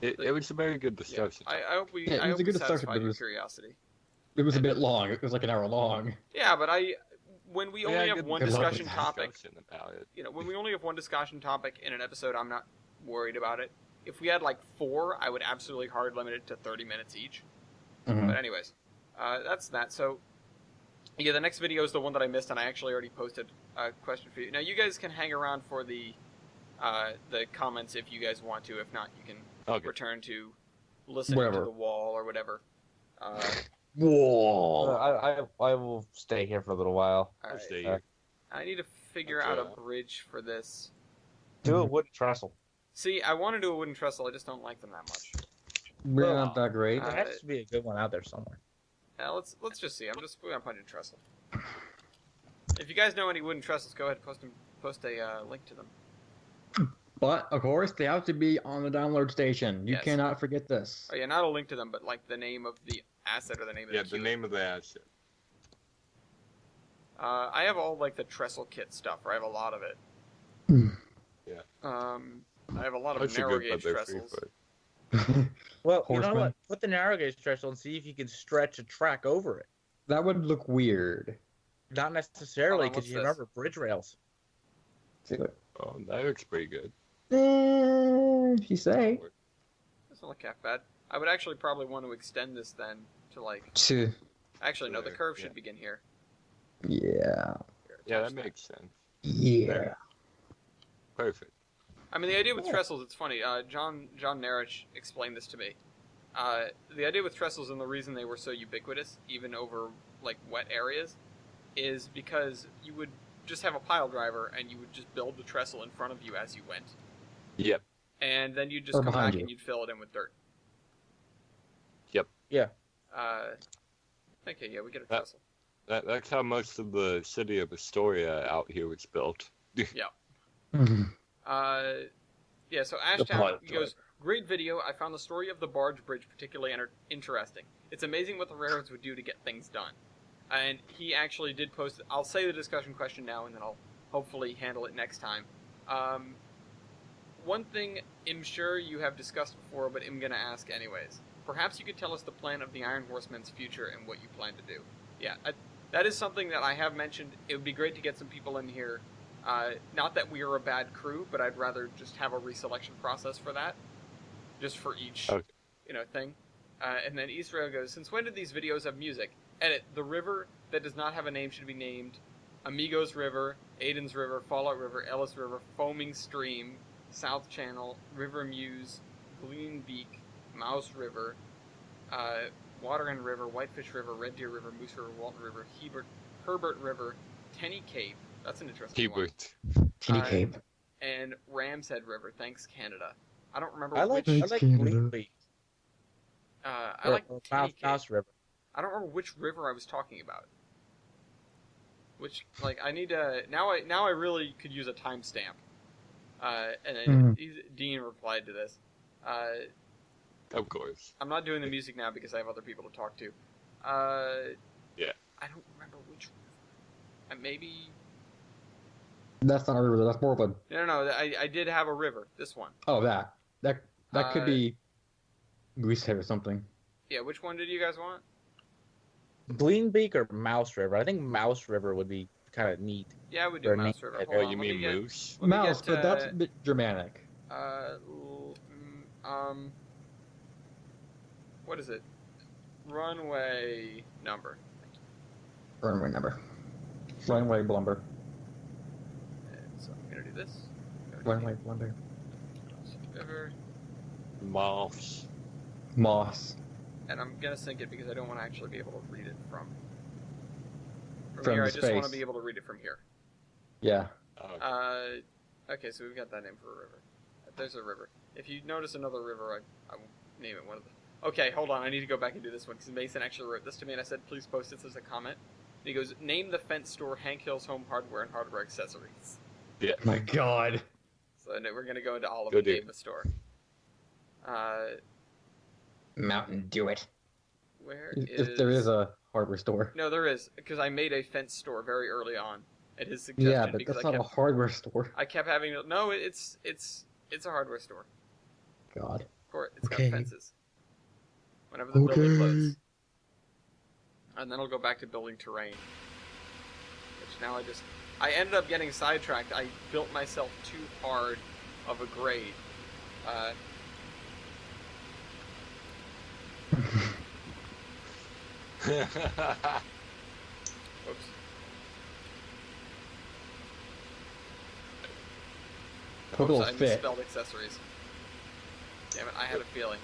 it. It was a very good Yeah, discussion. I hope we. Yeah, it I was hope a good we discussion, satisfied but it your was- curiosity. It was a bit long. It was like an hour long. Yeah, but when we only had have good one good discussion discussion topic, about it. when we only have one discussion topic in an episode, I'm not worried about it. If we had like 4, I would absolutely hard limit it to 30 minutes each. Mhm. But anyways, that's that. So, yeah, the next video is the one that I missed, and I actually already posted a question for you. Now, you guys can hang around for the comments if you guys want to. If not, you can Okay. return to listening Whatever. to the wall or whatever. Whoa! I will stay here for a little while. All I'll right. stay here. I need to figure out a Okay. bridge for this. Do a wooden trestle. See, I want to do a wooden trestle. I just don't like them that much. Really not that great. Uh, There has to be a good one out there somewhere. Let's just see. I'm gonna put in trestle. If you guys know any wooden trestles, go ahead and post a link to them. But of course, they have to be on the download station. You Yes. cannot forget this. Oh yeah, not a link to them, but like the name of the asset or the name of Yeah, the the queue. name of the asset. I have all like the trestle kit stuff, or I have a lot of it. Yeah. I have a lot of That's a narrow good, but gauge they're free trestles. for it. Well, you know Horseman. what? Put the narrow gauge trestle and see if you can stretch a track over it. That would look weird. Not necessarily, Hold on, because what's you this? remember bridge rails. Oh, that looks pretty good. If you say. Doesn't look half bad. I would actually probably want to extend this then to like. To, Actually, no, the There, curve yeah. should begin here. yeah. Here, Yeah, attach that makes sense. Yeah. Perfect. I mean, the idea with Yeah. trestles, it's funny. John Narich explained this to me. The idea with trestles and the reason they were so ubiquitous, even over like wet areas, is because you would just have a pile driver and you would just build the trestle in front of you as you went, Yep. and then you'd just Or come behind back you. and you'd fill it in with dirt. Yep. Yeah. Okay, yeah, we get a That- trestle. That's how most of the city of Astoria out here was built. Mhm. Yeah, so pile Ashtown driver. goes, great video. I found the story of the barge bridge particularly interesting. It's amazing what the railroads would do to get things done. And he actually did post, I'll say the discussion question now and then I'll hopefully handle it next time. One thing I'm sure you have discussed before, but I'm going to ask anyways. Perhaps you could tell us the plan of the Iron Horsemen's future and what you plan to do. Yeah, that is something that I have mentioned. It would be great to get some people in here Not that we are a bad crew, but I'd rather just have a reselection process for that, just for each, Okay. Thing. And then Israel goes, since when did these videos have music? Edit, the river that does not have a name should be named Amigos River, Aiden's River, Fallout River, Ellis River, Foaming Stream, South Channel, River Muse, Glean Beak, Mouse River, Water End River, Whitefish River, Red Deer River, Moose River, Walton River, Herbert River, Tenny Cape, that's an interesting one. Hebert. Teeny Cape. And Ram's Head River, thanks Canada. I don't remember I like which... Thanks, Glean Canada. Beak. I like Tenny Cape. Mouse River. I don't remember which river I was talking about. Which, like, I need to... Now I really could use a timestamp. And then Dean replied to this. Of course. I'm not doing the music now because I have other people to talk to. Yeah. I don't remember which river. Maybe... That's not a river. That's more of a. No. I did have a river. This one. Oh, that could be Goosehead or something. Yeah, which one did you guys want? Glean Beak or Mouse River? I think Mouse River would be kind of neat. Yeah, we do Or Mouse name- River. Oh, Hold Oh, on, you let me mean get- Moose? let me Mouse, get, but that's a bit Germanic. What is it? Runway number. Runway number. Runway Blumber. And so I'm gonna do this. Runway Blumber. River. Moss. Moss. And I'm gonna sync it because I don't want to actually be able to read it from From here. I the just want to space. be able to read it from here. Yeah. Okay, so we've got that name for a river. There's a river. If you notice another river, I will name it one of them. Okay, hold on. I need to go back and do this one because Mason actually wrote this to me, and I said, please post this as a comment. And he goes, name the fence store Hank Hill's Home Hardware and Hardware Accessories. My God. So then we're going to go into all of Go the do. name the store. Mountain Dew it. Where If there is a hardware store. No, there is, because I made a fence store very early on at his suggestion. Yeah, but because that's I not kept, a hardware store. I kept having to... No, it's a hardware store. God. Of course, it's Okay. got fences. Whenever the building loads. And then I'll go back to building terrain. Which now I ended up getting sidetracked. I built myself too hard of a grade. Oops. Hope it'll I fit. misspelled accessories. Damn it, I had a feeling.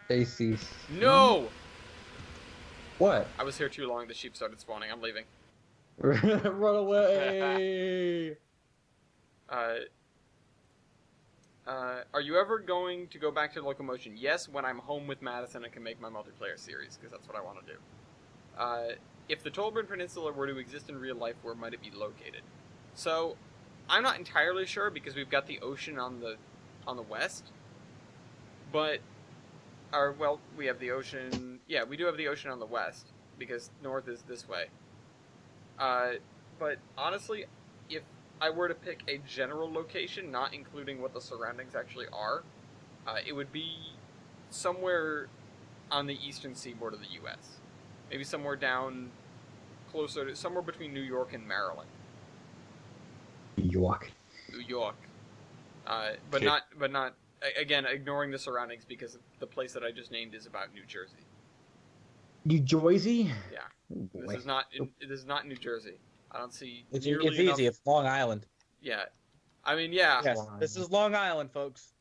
AC. No! What? I was here too long, the sheep started spawning. I'm leaving. Run away! Are you ever going to go back to locomotion? Yes, when I'm home with Madison and can make my multiplayer series, because that's what I want to do. If the Tolbern Peninsula were to exist in real life, where might it be located? So, I'm not entirely sure because we've got the ocean on the west, but we have the ocean. Yeah, we do have the ocean on the west because north is this way. But honestly, if I were to pick a general location, not including what the surroundings actually are, it would be somewhere on the eastern seaboard of the U.S. Maybe somewhere down closer to somewhere between New York and Maryland. New York. New York. But Okay. not again ignoring the surroundings because the place that I just named is about New Jersey. New Jersey? Yeah. Oh, boy. This is not New Jersey. I don't see It's nearly easy. enough- It's Long Island. Yeah. I mean, yeah. Yes, this is Long Island, folks.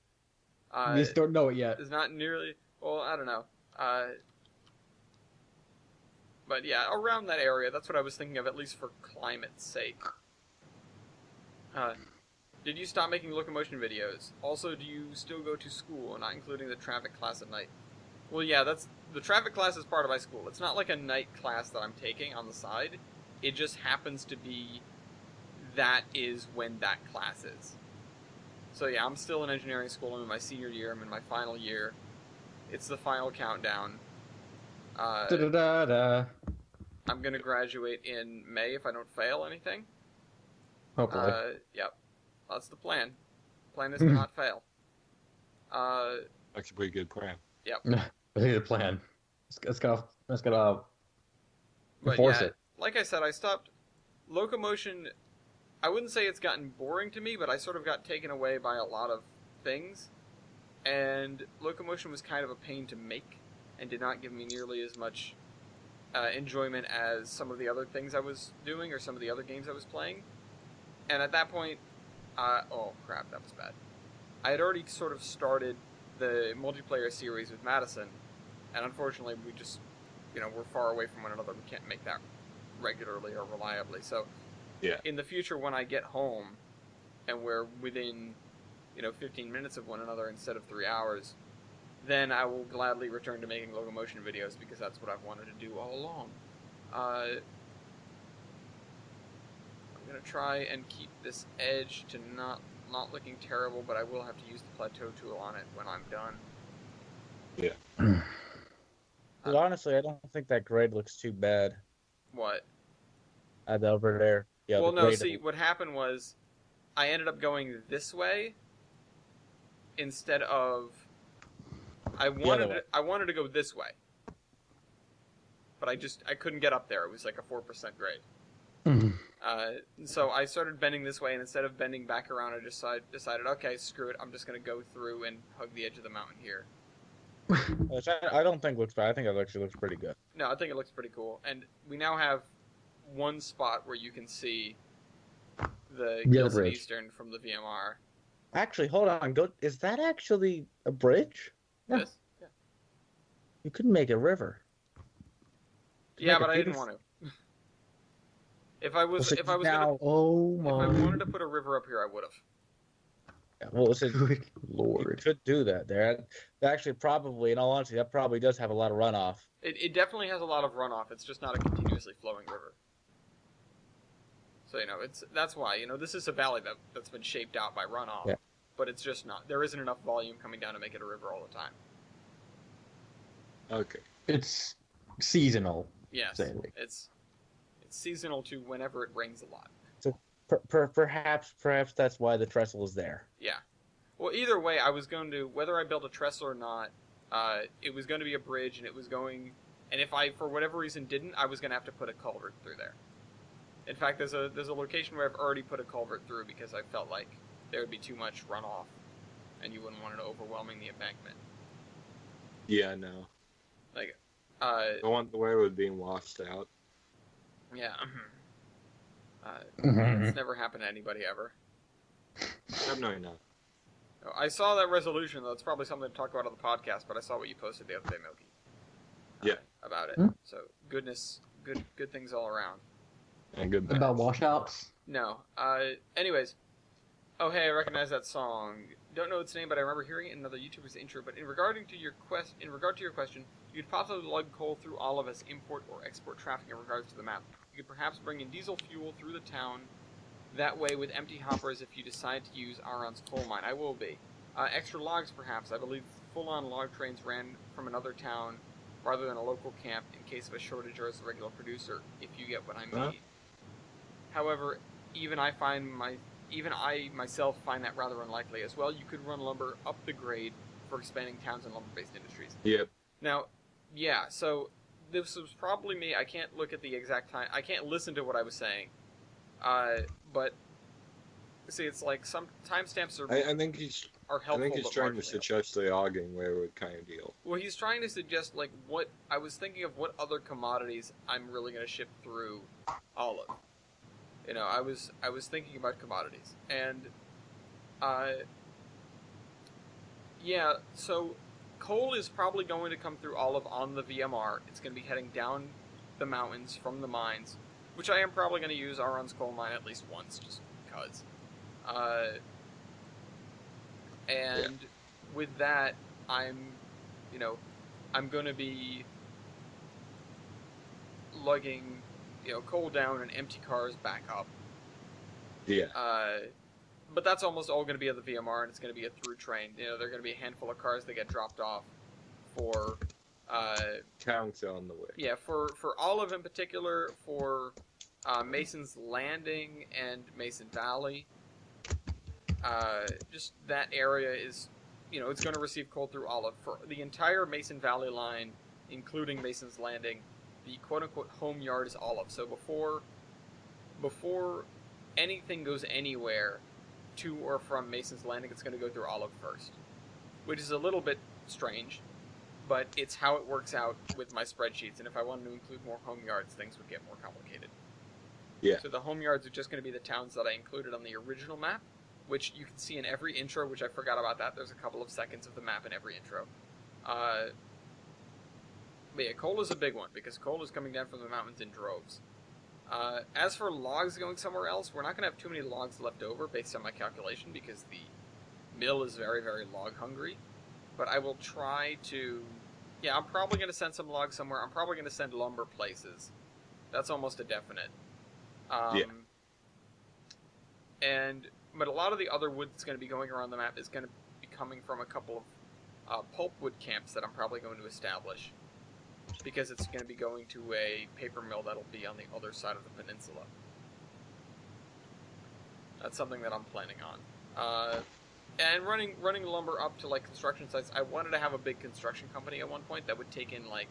You just don't know it yet. It's not nearly. Well, I don't know. But yeah, around that area. That's what I was thinking of, at least for climate's sake. Did you stop making locomotion videos? Also, do you still go to school, not including the traffic class at night? Well, yeah, the traffic class is part of my school. It's not like a night class that I'm taking on the side. It just happens to be that is when that class is. So yeah, I'm still in engineering school. I'm in my senior year. I'm in my final year. It's the final countdown. Da-da-da-da. I'm gonna graduate in May if I don't fail anything. Hopefully. Yep. That's the plan. Plan is to not fail. That's a pretty good plan. I think the plan. It's gotta But enforce yeah, it. like I said, I stopped locomotion. I wouldn't say it's gotten boring to me, but I sort of got taken away by a lot of things, and Locomotion was kind of a pain to make, and did not give me nearly as much enjoyment as some of the other things I was doing, or some of the other games I was playing. And at that point, oh crap, that was bad. I had already sort of started the multiplayer series with Madison, and unfortunately we just, we're far away from one another. We can't make that regularly or reliably. So, Yeah. in the future when I get home, and we're within, 15 minutes of one another instead of 3 hours, then I will gladly return to making Locomotion videos, because that's what I've wanted to do all along. I'm going to try and keep this edge to not looking terrible, but I will have to use the plateau tool on it when I'm done. Yeah. But honestly, I don't think that grade looks too bad. What? Over there. Yeah. Well, the no, grade- see, what happened was I ended up going this way instead of... I wanted to go this way. But I couldn't get up there. It was like a 4% grade. So I started bending this way, and instead of bending back around, I just decided, okay, screw it, I'm just going to go through and hug the edge of the mountain here. Which I don't think looks bad. I think it actually looks pretty good. No, I think it looks pretty cool. And we now have one spot where you can see the Gilson bridge. Eastern from the VMR. Actually, hold on. Is that actually a bridge? Yeah. This? Yeah. You could make a river. Yeah, Make but a I didn't beautiful- want to. If I was gonna, Oh if my I wanted to put a river up here, I would have. Yeah, well, good you lord. could do that there. Actually, probably, in all honesty, that probably does have a lot of runoff. It definitely has a lot of runoff. It's just not a continuously flowing river. So that's why this is a valley that's been shaped out by runoff. Yeah. But it's just not. There isn't enough volume coming down to make it a river all the time. Okay. It's seasonal. Yes, Sadly. it's seasonal to whenever it rains a lot. Perhaps that's why the trestle is there. Yeah. Well, either way, I was going to, whether I built a trestle or not, it was going to be a bridge, and it was going, and if I, for whatever reason, didn't, I was going to have to put a culvert through there. In fact, there's a location where I've already put a culvert through because I felt like there would be too much runoff, and you wouldn't want it overwhelming the embankment. Yeah, no. Like, I want the way it was being washed out. yeah. Mhm. It's never happened to anybody ever. No, no. I saw that resolution, though. It's probably something to talk about on the podcast, but I saw what you posted the other day, Milky. Yeah. About it. Hmm? So, good things all around. And good About match. washouts? No. Anyways. Oh, hey, I recognize that song. Don't know its name, but I remember hearing it in another YouTuber's intro. But in regard to your question, you could possibly lug coal through all of as import or export traffic in regards to the map. You could perhaps bring in diesel fuel through the town. That way, with empty hoppers, if you decide to use Aron's coal mine, I will be. Extra logs, perhaps. I believe full-on log trains ran from another town rather than a local camp in case of a shortage or as a regular producer, if you get what I mean. Huh? However, even I myself find that rather unlikely as well. You could run lumber up the grade for expanding towns and lumber-based industries. Yep. Now, yeah, so this was probably me. I can't look at the exact time. I can't listen to what I was saying. But see, it's like some timestamps I think he's helpful. he's but trying to marginally suggest the logging railroad kind of deal. Well, he's trying to suggest like what I was thinking of what other commodities I'm really going to ship through olive. I was thinking about commodities, and yeah, so coal is probably going to come through olive on the VMR. It's going to be heading down the mountains from the mines, which I am probably going to use Aron's coal mine at least once, just because. And with that, I'm going to be lugging, coal down and empty cars back up. Yeah. But that's almost all going to be at the VMR, and it's going to be a through train. There are going to be a handful of cars that get dropped off for, Towns on the way. yeah, for Olive in particular, for Mason's Landing and Mason Valley. Just that area is, it's going to receive coal through Olive. For the entire Mason Valley line, including Mason's Landing, the quote-unquote home yard is Olive. So before anything goes anywhere to or from Mason's Landing, it's going to go through Olive first, which is a little bit strange, but it's how it works out with my spreadsheets. And if I wanted to include more home yards, things would get more complicated. Yeah. So the home yards are just going to be the towns that I included on the original map, which you can see in every intro, which I forgot about that. There's a couple of seconds of the map in every intro. But yeah, coal is a big one, because coal is coming down from the mountains in droves. As for logs going somewhere else, we're not going to have too many logs left over based on my calculation, because the mill is very, very log hungry. But I will try to... Yeah, I'm probably going to send some logs somewhere. I'm probably going to send lumber places. That's almost a definite. Yeah. But a lot of the other wood that's going to be going around the map is going to be coming from a couple of pulpwood camps that I'm probably going to establish, because it's going to be going to a paper mill that'll be on the other side of the peninsula. That's something that I'm planning on. And running lumber up to like construction sites. I wanted to have a big construction company at one point that would take in like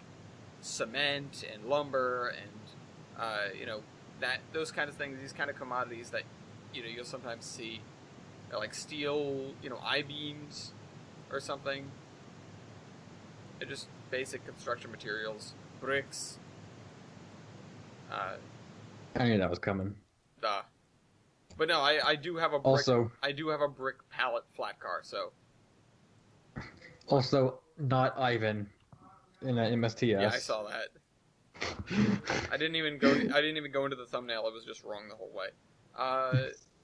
cement and lumber and those kind of things, these kind of commodities that you'll sometimes see, like steel, I-beams or something. They're just basic construction materials, bricks. I knew that was coming. But no, I do have a brick. Also, I do have a brick pallet flat car. So also not Ivan in MSTS. yeah, I saw that. I didn't even go into the thumbnail. It was just wrong the whole way.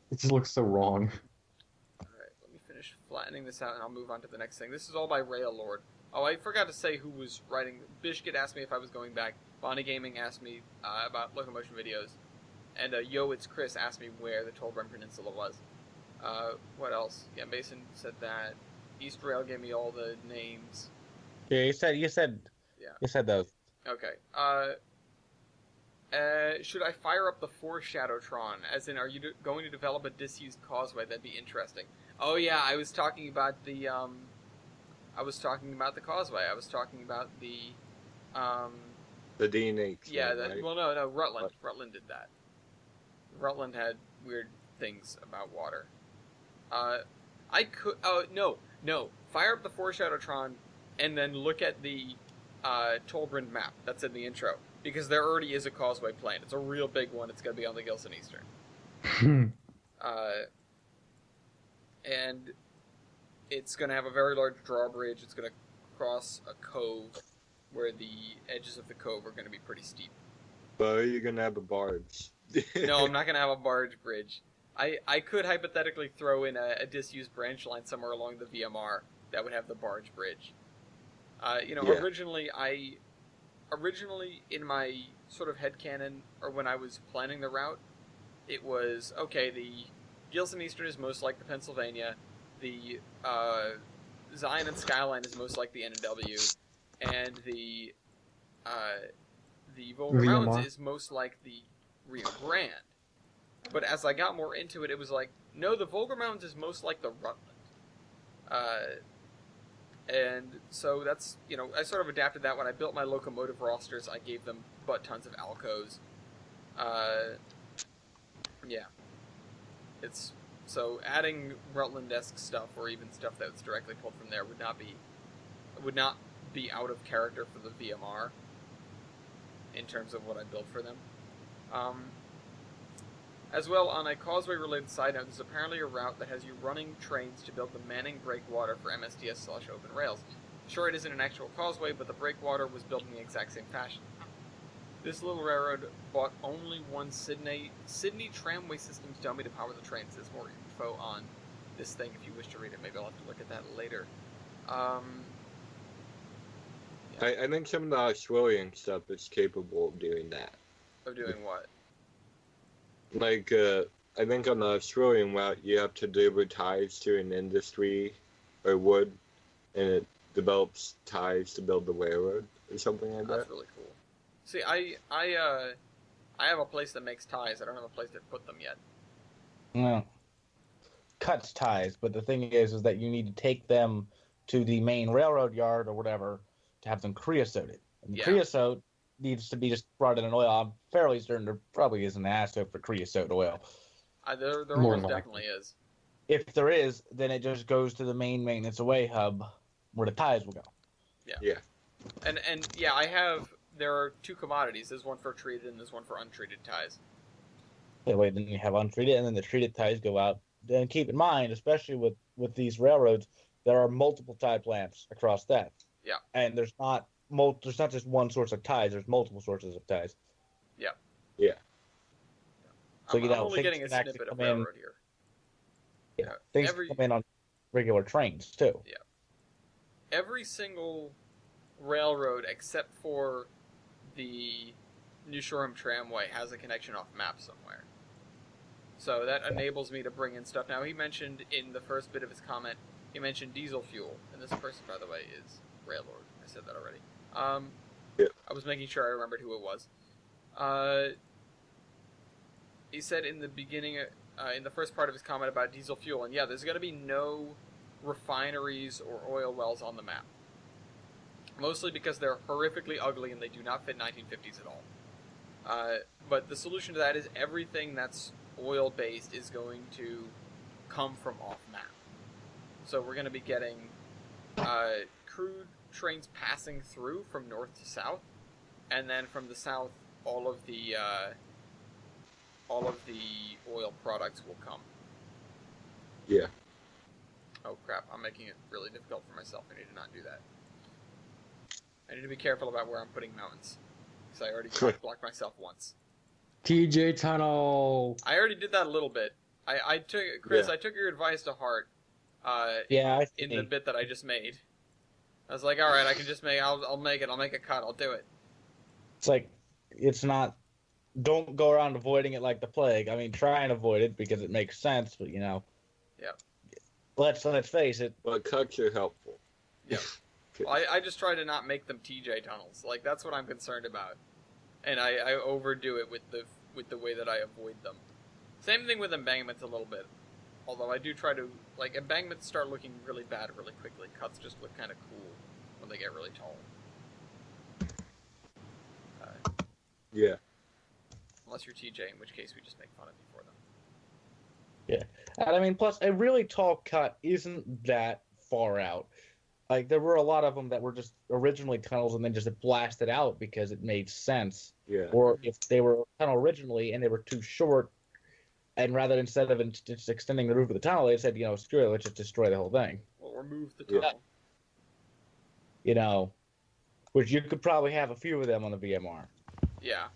It just looks so wrong. Alright, let me finish flattening this out and I'll move on to the next thing. This is all by Rail Lord. Oh, I forgot to say who was writing. Bishkit asked me if I was going back. Bonnie Gaming asked me about locomotion videos. And Yo, It's Chris asked me where the Tollbrun Peninsula was. What else? Yeah, Mason said that. East Rail gave me all the names. Yeah, you said those. Okay. Should I fire up the Foreshadowtron? As in, are you going to develop a disused causeway? That'd be interesting. Oh yeah, I was talking about the causeway. I was talking about the DNA. Yeah. Right? Well, no. Rutland. Rutland did that. Rutland had weird things about water. I could. Oh no. Fire up the Foreshadowtron, and then look at the Tollbrun map that's in the intro, because there already is a causeway planned. It's a real big one. It's going to be on the Gilson Eastern. And it's going to have a very large drawbridge. It's going to cross a cove where the edges of the cove are going to be pretty steep. But are you going to have a barge? No, I'm not going to have a barge bridge. I could hypothetically throw in a disused branch line somewhere along the VMR that would have the barge bridge. Originally in my sort of headcanon, or when I was planning the route, it was, okay, the Gilson Eastern is most like the Pennsylvania, the Zion and Skyline is most like the N&W, and the Volga Mountains is most like the Rio Grande. But as I got more into it, it was like, no, the Volga Mountains is most like the Rutland. And so that's, I sort of adapted that. When I built my locomotive rosters, I gave them butt tons of alcos. Yeah. So adding Rutland-esque stuff, or even stuff that's directly pulled from there, would not be out of character for the VMR in terms of what I built for them. As well, on a causeway-related side note, there's apparently a route that has you running trains to build the Manning Breakwater for MSTS/Open Rails. Sure, it isn't an actual causeway, but the breakwater was built in the exact same fashion. This little railroad bought only one Sydney tramway systems dummy to power the trains. There's more info on this thing if you wish to read it. Maybe I'll have to look at that later. I think some of the Australian stuff is capable of doing that. Of doing what? Like, I think on the Australian route, you have to deliver ties to an industry or wood, and it develops ties to build the railroad or something like that. That's really cool. See, I have a place that makes ties. I don't have a place to put them yet. No. Cuts ties, but the thing is that you need to take them to the main railroad yard or whatever to have them creosoted. And creosote needs to be just brought in an oil. I'm fairly certain there probably is an acid for creosote oil. There More almost than likely. definitely is. If there is, then it just goes to the main maintenance away hub where the ties will go. Yeah. And yeah, there are two commodities. There's one for treated and there's one for untreated ties. That way, then you have untreated, and then the treated ties go out. Then keep in mind, especially with these railroads, there are multiple tie plants across that. Yeah. And there's not just one source of ties. There's multiple sources of ties. Yeah. Yeah. So, I'm only things getting a can actually snippet of come in- railroad here. Yeah, things come in on regular trains too. Every single railroad except for the New Shoreham Tramway has a connection off map somewhere. So that enables me to bring in stuff. Now, he mentioned in the first bit of his comment, he mentioned diesel fuel. And this person, by the way, is Railroad. I said that already. Yeah. I was making sure I remembered who it was. He said in the beginning, in the first part of his comment about diesel fuel, and yeah, there's going to be no refineries or oil wells on the map. Mostly because they're horrifically ugly and they do not fit 1950s at all. But the solution to that is everything that's oil-based is going to come from off-map. So we're going to be getting crude trains passing through from north to south, and then from the south, all of the oil products will come. Yeah. Oh crap, I'm making it really difficult for myself. I need to not do that. I need to be careful about where I'm putting mountains. Because I already blocked myself once. TJ Tunnel. I already did that a little bit. I took Chris, Yeah. I took your advice to heart. Yeah, In the bit that I just made. I was like, all right, I can just make. I'll make it. I'll make a cut. I'll do it. it's like it's not. Don't go around avoiding it like the plague. I mean, try and avoid it because it makes sense. But Yeah. let's face it. But cuts are helpful. Yeah. I just try to not make them TJ tunnels. Like that's what I'm concerned about, and I overdo it with the way that I avoid them. Same thing with embankments a little bit. Although I do try to embankments start looking really bad really quickly. Cuts just look kind of cool when they get really tall. Yeah. Unless you're TJ, in which case we just make fun of you for them. And I mean, plus a really tall cut isn't that far out. Like there were a lot of them that were just originally tunnels and then just blasted out because it made sense. Yeah. Or if they were a tunnel originally and they were too short, and rather instead of just extending the roof of the tunnel, they said, screw it, let's just destroy the whole thing. Well, remove the Yeah. tunnel. Which you could probably have a few of them on the VMR. Yeah.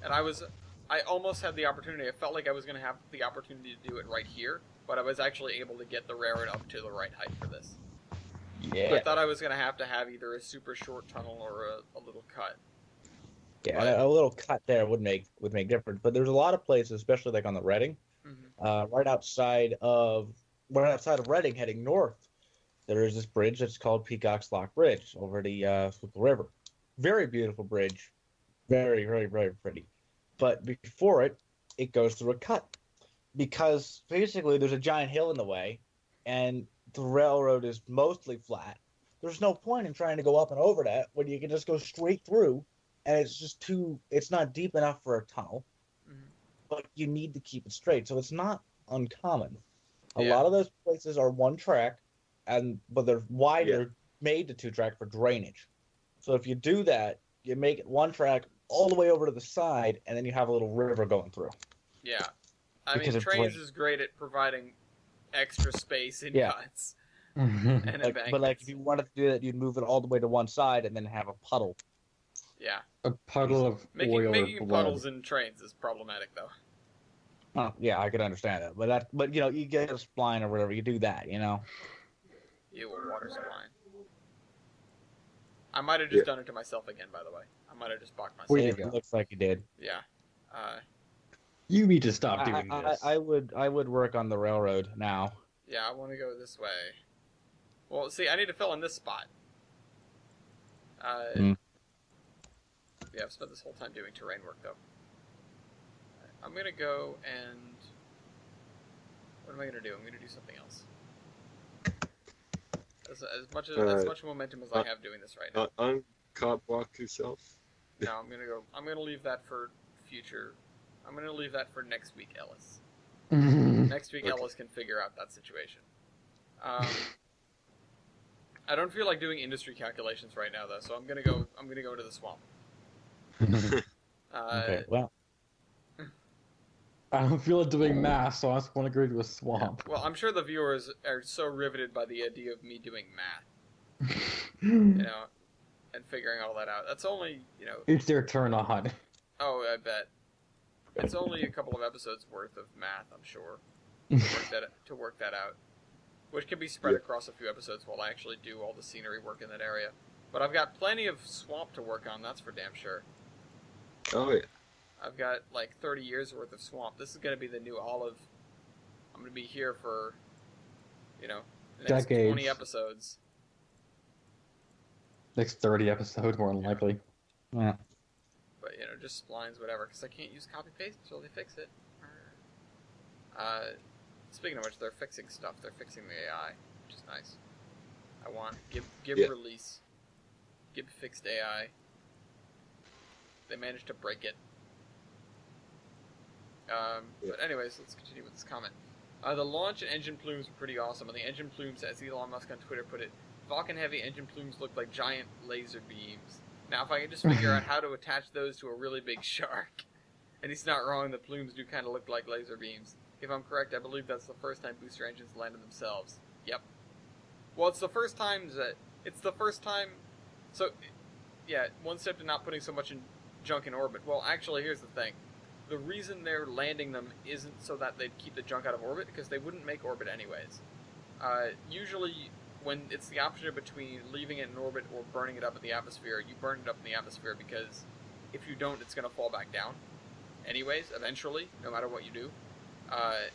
And I almost had the opportunity. I felt like I was going to have the opportunity to do it right here, but I was actually able to get the railroad up to the right height for this. Yeah. I thought I was going to have either a super short tunnel or a little cut. Yeah, and a little cut there would make difference. But there's a lot of places, especially like on the Reading, Mm-hmm. right outside of Reading, heading north. There is this bridge that's called Peacock's Lock Bridge over the Schuylkill River. Very beautiful bridge, very, very, very pretty. But before it goes through a cut because basically there's a giant hill in the way, and the railroad is mostly flat. There's no point in trying to go up and over that when you can just go straight through, and it's not deep enough for a tunnel, but you need to keep it straight. So it's not uncommon. A Yeah. lot of those places are one track, but they're wider, made to two track for drainage. So if you do that, you make it one track all the way over to the side, and then you have a little river going through. Yeah. I Because mean, of trains drain- is great at providing extra space in Yeah. cuts and But embankments. if you wanted to do that, you'd move it all the way to one side and then have a puddle. Yeah. A puddle of oil Making or blood. puddles in trains is problematic, though. Oh, yeah, I could understand that, but you get a spline or whatever, you do that, Ew, a water spline. I might have just done it to myself again, by the way. I might have just balked myself. Where you It go. looks like you did. Yeah. You need to stop doing this. I would work on the railroad now. Yeah, I want to go this way. Well, see, I need to fill in this spot. Yeah, I've spent this whole time doing terrain work, though. I'm going to go and... What am I going to do? I'm going to do something else. As much momentum as I have doing this right now. Uncop block yourself. No, I'm going to leave that for future I'm gonna leave that for next week, Ellis. Next week, Okay. Ellis can figure out that situation. I don't feel like doing industry calculations right now, though, so I'm gonna go into the swamp. Okay, well, I don't feel like doing math, so I just want to go to a swamp. Well, I'm sure the viewers are so riveted by the idea of me doing math, and figuring all that out. That's only, It's their turn on. oh, I bet. It's only a couple of episodes worth of math, I'm sure, to work that out, which can be spread across a few episodes while I actually do all the scenery work in that area. But I've got plenty of swamp to work on, that's for damn sure. Oh yeah. I've got like 30 years worth of swamp. This is going to be the new olive. I'm going to be here for, the next Decades. 20 episodes. Next 30 episodes, more than likely. yeah. But, just splines, whatever, because I can't use copy-paste until they fix it. Speaking of which, they're fixing stuff. They're fixing the AI, which is nice. I want Gib release. Gib fixed AI. They managed to break it. But anyways, let's continue with this comment. The launch and engine plumes were pretty awesome. And the engine plumes, as Elon Musk on Twitter put it, Falcon Heavy engine plumes look like giant laser beams. Now, if I can just figure out how to attach those to a really big shark, and he's not wrong, the plumes do kind of look like laser beams. If I'm correct, I believe that's the first time booster engines landed themselves. Yep. Well, it's the first time. So, yeah, one step to not putting so much junk in orbit. Well, actually, here's the thing. The reason they're landing them isn't so that they'd keep the junk out of orbit, because they wouldn't make orbit anyways. Usually, when it's the option between leaving it in orbit or burning it up in the atmosphere, you burn it up in the atmosphere because if you don't, it's going to fall back down anyways, eventually, no matter what you do.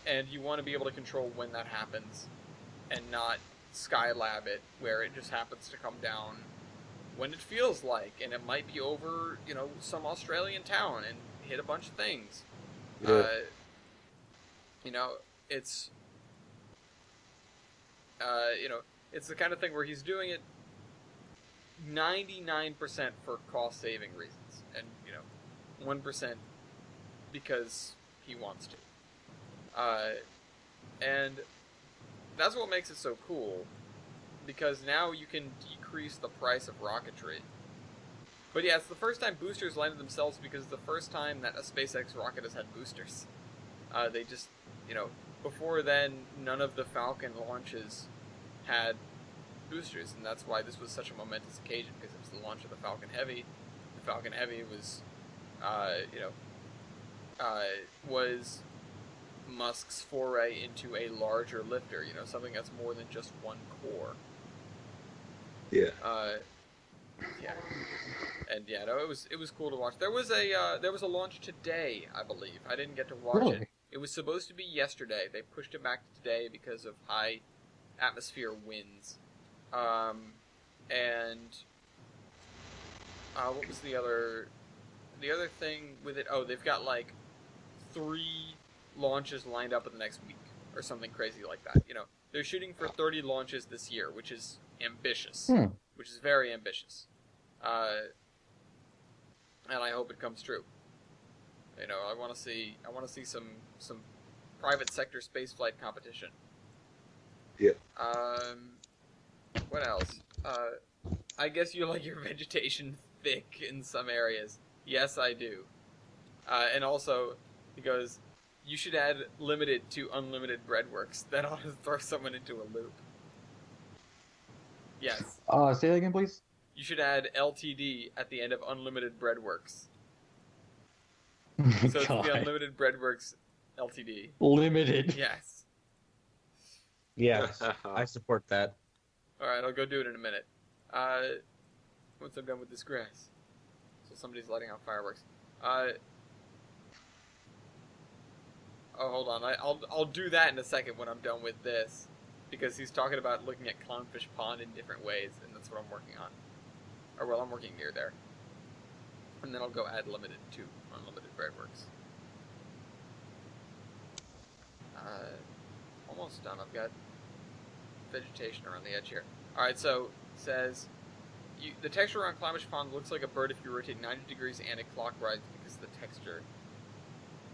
And you want to be able to control when that happens and not Skylab it where it just happens to come down when it feels like, and it might be over, some Australian town and hit a bunch of things. Yeah. It's it's the kind of thing where he's doing it 99% for cost-saving reasons, and 1% because he wants to. And that's what makes it so cool, because now you can decrease the price of rocketry. But yeah, it's the first time boosters landed themselves because it's the first time that a SpaceX rocket has had boosters. They just, before then, none of the Falcon launches had boosters, and that's why this was such a momentous occasion, because it was the launch of the Falcon Heavy. The Falcon Heavy was, was Musk's foray into a larger lifter, something that's more than just one core. Yeah. Yeah. And yeah, no, it was cool to watch. There was a launch today, I believe. I didn't get to watch Really? it. It was supposed to be yesterday. They pushed it back to today because of high atmosphere winds. What was the other thing with it? Oh, they've got like 3 launches lined up in the next week or something crazy like that. They're shooting for 30 launches this year, which is ambitious. Which is very ambitious. And I hope it comes true. I want to see some private sector spaceflight competition. Yeah. What else? I guess you like your vegetation thick in some areas. Yes, I do. And also, he goes, you should add limited to unlimited breadworks. That ought to throw someone into a loop. Yes. Say that again, please. You should add LTD at the end of unlimited breadworks. So it's the unlimited breadworks LTD. Limited. Yes. Yes, I support that. Alright, I'll go do it in a minute. Once I'm done with this grass. So somebody's lighting out fireworks. Oh, hold on. I'll do that in a second when I'm done with this. Because he's talking about looking at Clownfish Pond in different ways, and that's what I'm working on. Or, well, I'm working near there. And then I'll go add limited to unlimited breadworks. Almost done. I've got vegetation around the edge here. Alright, so, it says, the texture around Clownfish Pond looks like a bird if you rotate 90 degrees anti-clockwise because of the texture.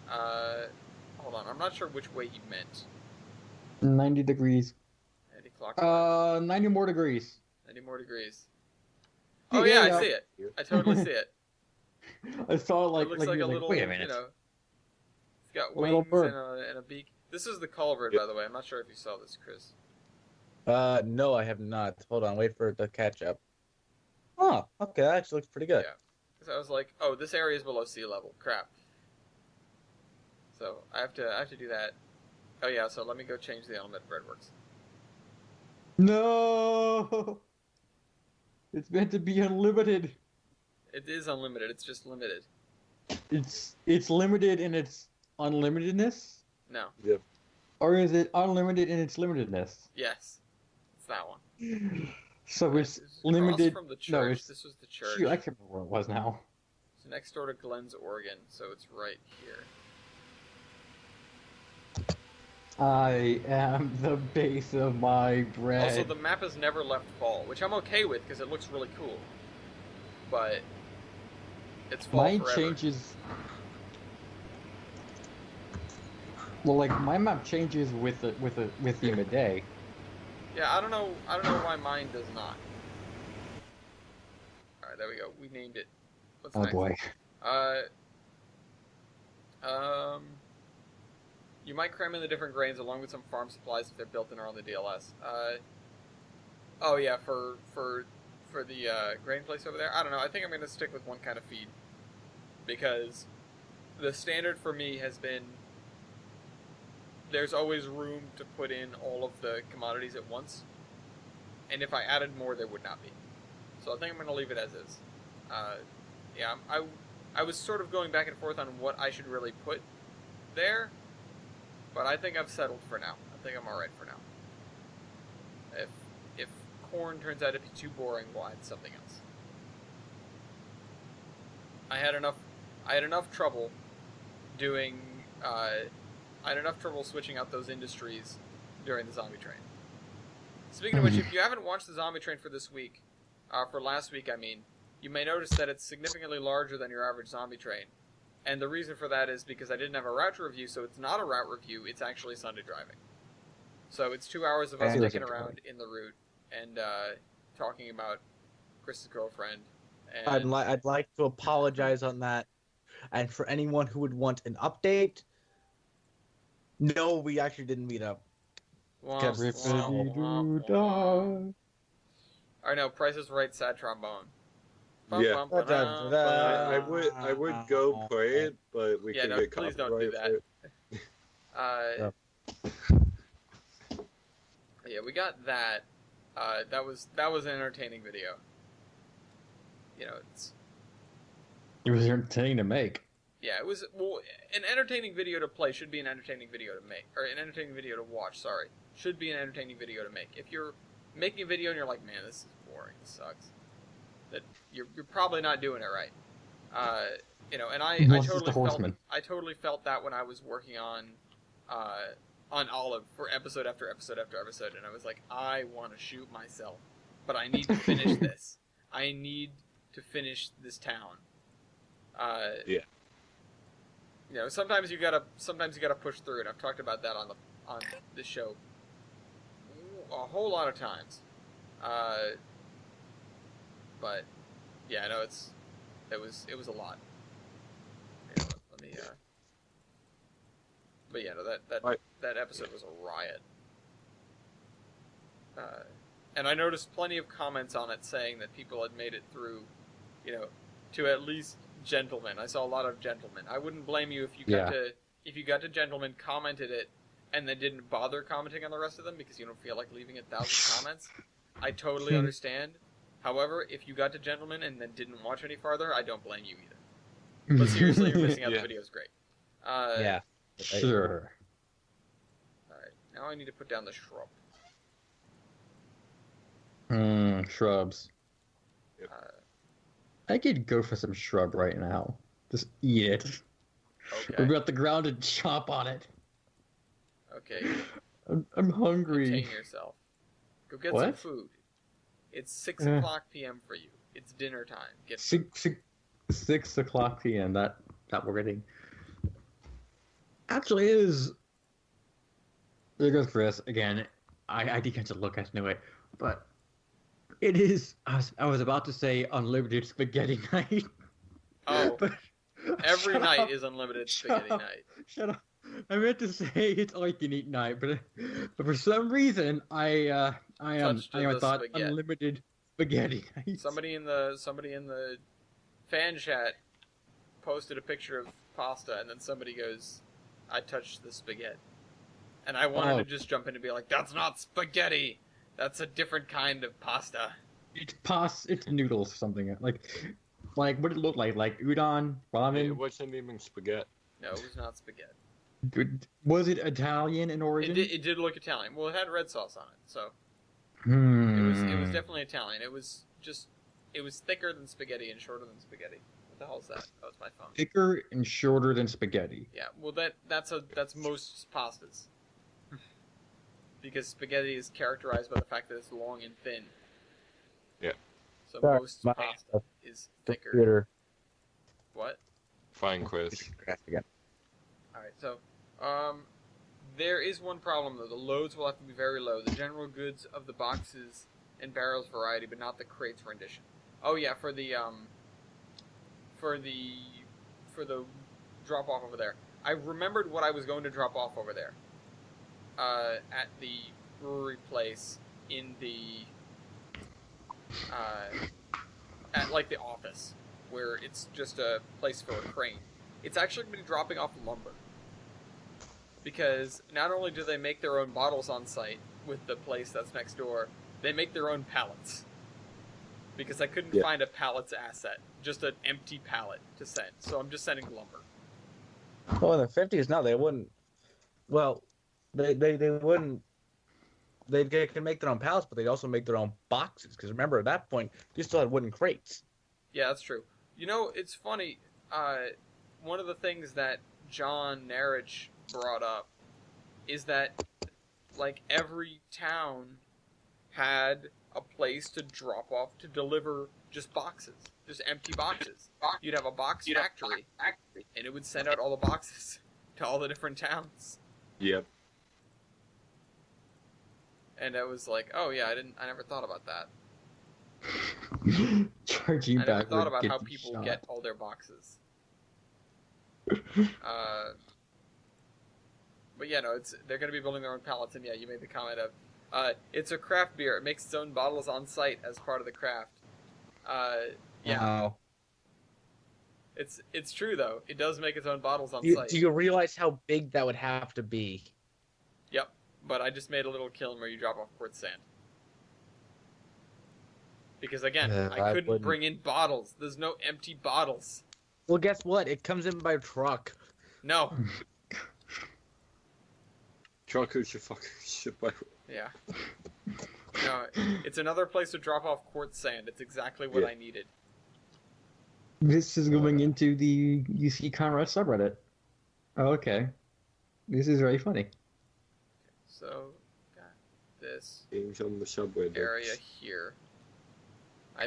Hold on. I'm not sure which way he meant. 90 degrees. Anti-clockwise. 90 more degrees. 90 more degrees. Oh yeah, I Yeah. see it. I totally see it. I saw it like It looks like a you're little, wait a minute. it's got A little wings bird. and a beak. This is the culvert, Yep. by the way. I'm not sure if you saw this, Chris. No, I have not. Hold on, wait for it to catch up. Oh, okay, that actually looks pretty good. Yeah. So I was like, oh, this area is below sea level. Crap. So I have to do that. Oh yeah. So let me go change the element of breadworks. No. It's meant to be unlimited. It is unlimited. It's just limited. It's limited in its unlimitedness, No. or is it unlimited in its limitedness? Yes. It's that one. So it's Across limited. from the church. No, it's This was the church. shoot, I can't remember where it was now. It's next door to Glenn's, Oregon. So it's right here. I am the base of my bread. Also, the map has never left fall, which I'm okay with because it looks really cool. But it's fall Mine forever. changes. Well, like my map changes with the day. Yeah, I don't know why mine does not. All right, there we go. We named it. What's Oh next? boy. You might cram in the different grains along with some farm supplies if they're built in or on the DLS. Oh yeah, for the grain place over there. I don't know. I think I'm gonna stick with one kind of feed because the standard for me has been there's always room to put in all of the commodities at once, and if I added more, there would not be. So I think I'm gonna leave it as is. Yeah, I was sort of going back and forth on what I should really put there. But I think I've settled for now. I think I'm alright for now. If corn turns out to be too boring, we'll add something else. I had enough trouble doing I had enough trouble switching out those industries during the zombie train. Speaking of which, if you haven't watched the zombie train for this week, for last week I mean, you may notice that it's significantly larger than your average zombie train. And the reason for that is because I didn't have a route to review, so it's not a route review, it's actually Sunday driving. So it's 2 hours of us And dicking around in the route and talking about Chris's girlfriend. And I'd like to apologize on that. And for anyone who would want an update, no, we actually didn't meet up. Womp, Rippity womp, womp, womp. Alright, no, Price is Right, sad trombone. Bum, Yeah. bum, ba-dum, I ba-dum. would go play it, but we Yeah, can no, get please don't do copyright that. Yeah, we got that. That was an entertaining video. You know, It was entertaining to make. it was an entertaining video to play should be an entertaining video to make, or an entertaining video to watch. Sorry, should be an entertaining video to make. If you're making a video and you're like, man, this is boring, this sucks, that you're probably not doing it right. You know, and I totally felt that when I was working on Olive for episode after episode after episode, and I was like, I want to shoot myself, but I need to finish this. I need to finish this town. Yeah. You know, sometimes you gotta push through, and I've talked about that on this show a whole lot of times. But yeah, no, it was a lot. You know, let me. But yeah, no, that episode was a riot. And I noticed plenty of comments on it saying that people had made it through, you know, to at least Gentlemen. I saw a lot of Gentlemen. I wouldn't blame you if you got to Gentlemen, commented it, and then didn't bother commenting on the rest of them because you don't feel like leaving 1,000 comments. I totally understand. However, if you got to Gentlemen and then didn't watch any farther, I don't blame you either. But seriously, you're missing out. Yeah. The video's great. Yeah. Sure. Alright, now I need to put down the shrub. Shrubs. I could go for some shrub right now. Just eat it. Okay. We're about the ground and chop on it. Okay. I'm hungry. Contain yourself. Go get some What? food. It's 6 o'clock p.m. for you. It's dinner time. Get 6 o'clock p.m. That we're getting. actually is. There goes Chris again. I did catch a look at anyway, but it is. I was about to say unlimited spaghetti night, Oh, but every shut night up, is unlimited shut spaghetti up, night. Shut up. I meant to say it's all you can eat night, but for some reason Touched I the thought spaghetti. unlimited spaghetti night. Somebody in the fan chat posted a picture of pasta, and then somebody goes, "I touched the spaghetti," and I wanted Oh. to just jump in and be like, "That's not spaghetti. That's a different kind of pasta." It's noodles or something like what it looked like udon, It ramen. wasn't even spaghetti. No, it was not spaghetti. Was it Italian in origin? It did look Italian. Well, it had red sauce on it, so it was definitely Italian. It was thicker than spaghetti and shorter than spaghetti. What the hell is that? Oh, it's my phone. thicker and shorter than spaghetti. Yeah, well that's most pastas. Because spaghetti is characterized by the fact that it's long and thin. Yeah. So Sorry, most my pasta is thicker. Computer. What? Fine, Chris. Again. Alright, so there is one problem though. The loads will have to be very low. The general goods of the boxes and barrels variety, but not the crates rendition. Oh yeah, for the drop off over there. I remembered what I was going to drop off over there. At the brewery place in the at like the office where it's just a place for a crane. It's actually going to be dropping off lumber. Because not only do they make their own bottles on site with the place that's next door, they make their own pallets. Because I couldn't find a pallets asset, just an empty pallet to send. So I'm just sending lumber. Well, in the 50s, no, they wouldn't. Well, they wouldn't. They can make their own pallets, but they'd also make their own boxes. Because remember, at that point, you still had wooden crates. Yeah, that's true. You know, it's funny. One of the things that John Narich brought up is that, like, every town had a place to drop off to deliver just boxes, just empty boxes. You'd have a box factory, and it would send out all the boxes to all the different towns. Yep. And I was like, oh yeah, I never thought about that. Charging I never back. thought about how people get all their boxes. But yeah, no, they're going to be building their own pallets, and yeah, you made the comment of, it's a craft beer. It makes its own bottles on site as part of the craft. Yeah, Wow. it's true though. It does make its own bottles on Do site. you realize how big that would have to be? Yep, but I just made a little kiln where you drop off quartz sand. Because again, I couldn't wouldn't. bring in bottles. There's no empty bottles. Well, guess what? It comes in by truck. No. Truckers are fucking shit by. Yeah. No, it's another place to drop off quartz sand. It's exactly what I needed. This is going into the UC Conrad subreddit. Oh, okay. This is very funny. So, got this Games on the subway. area here.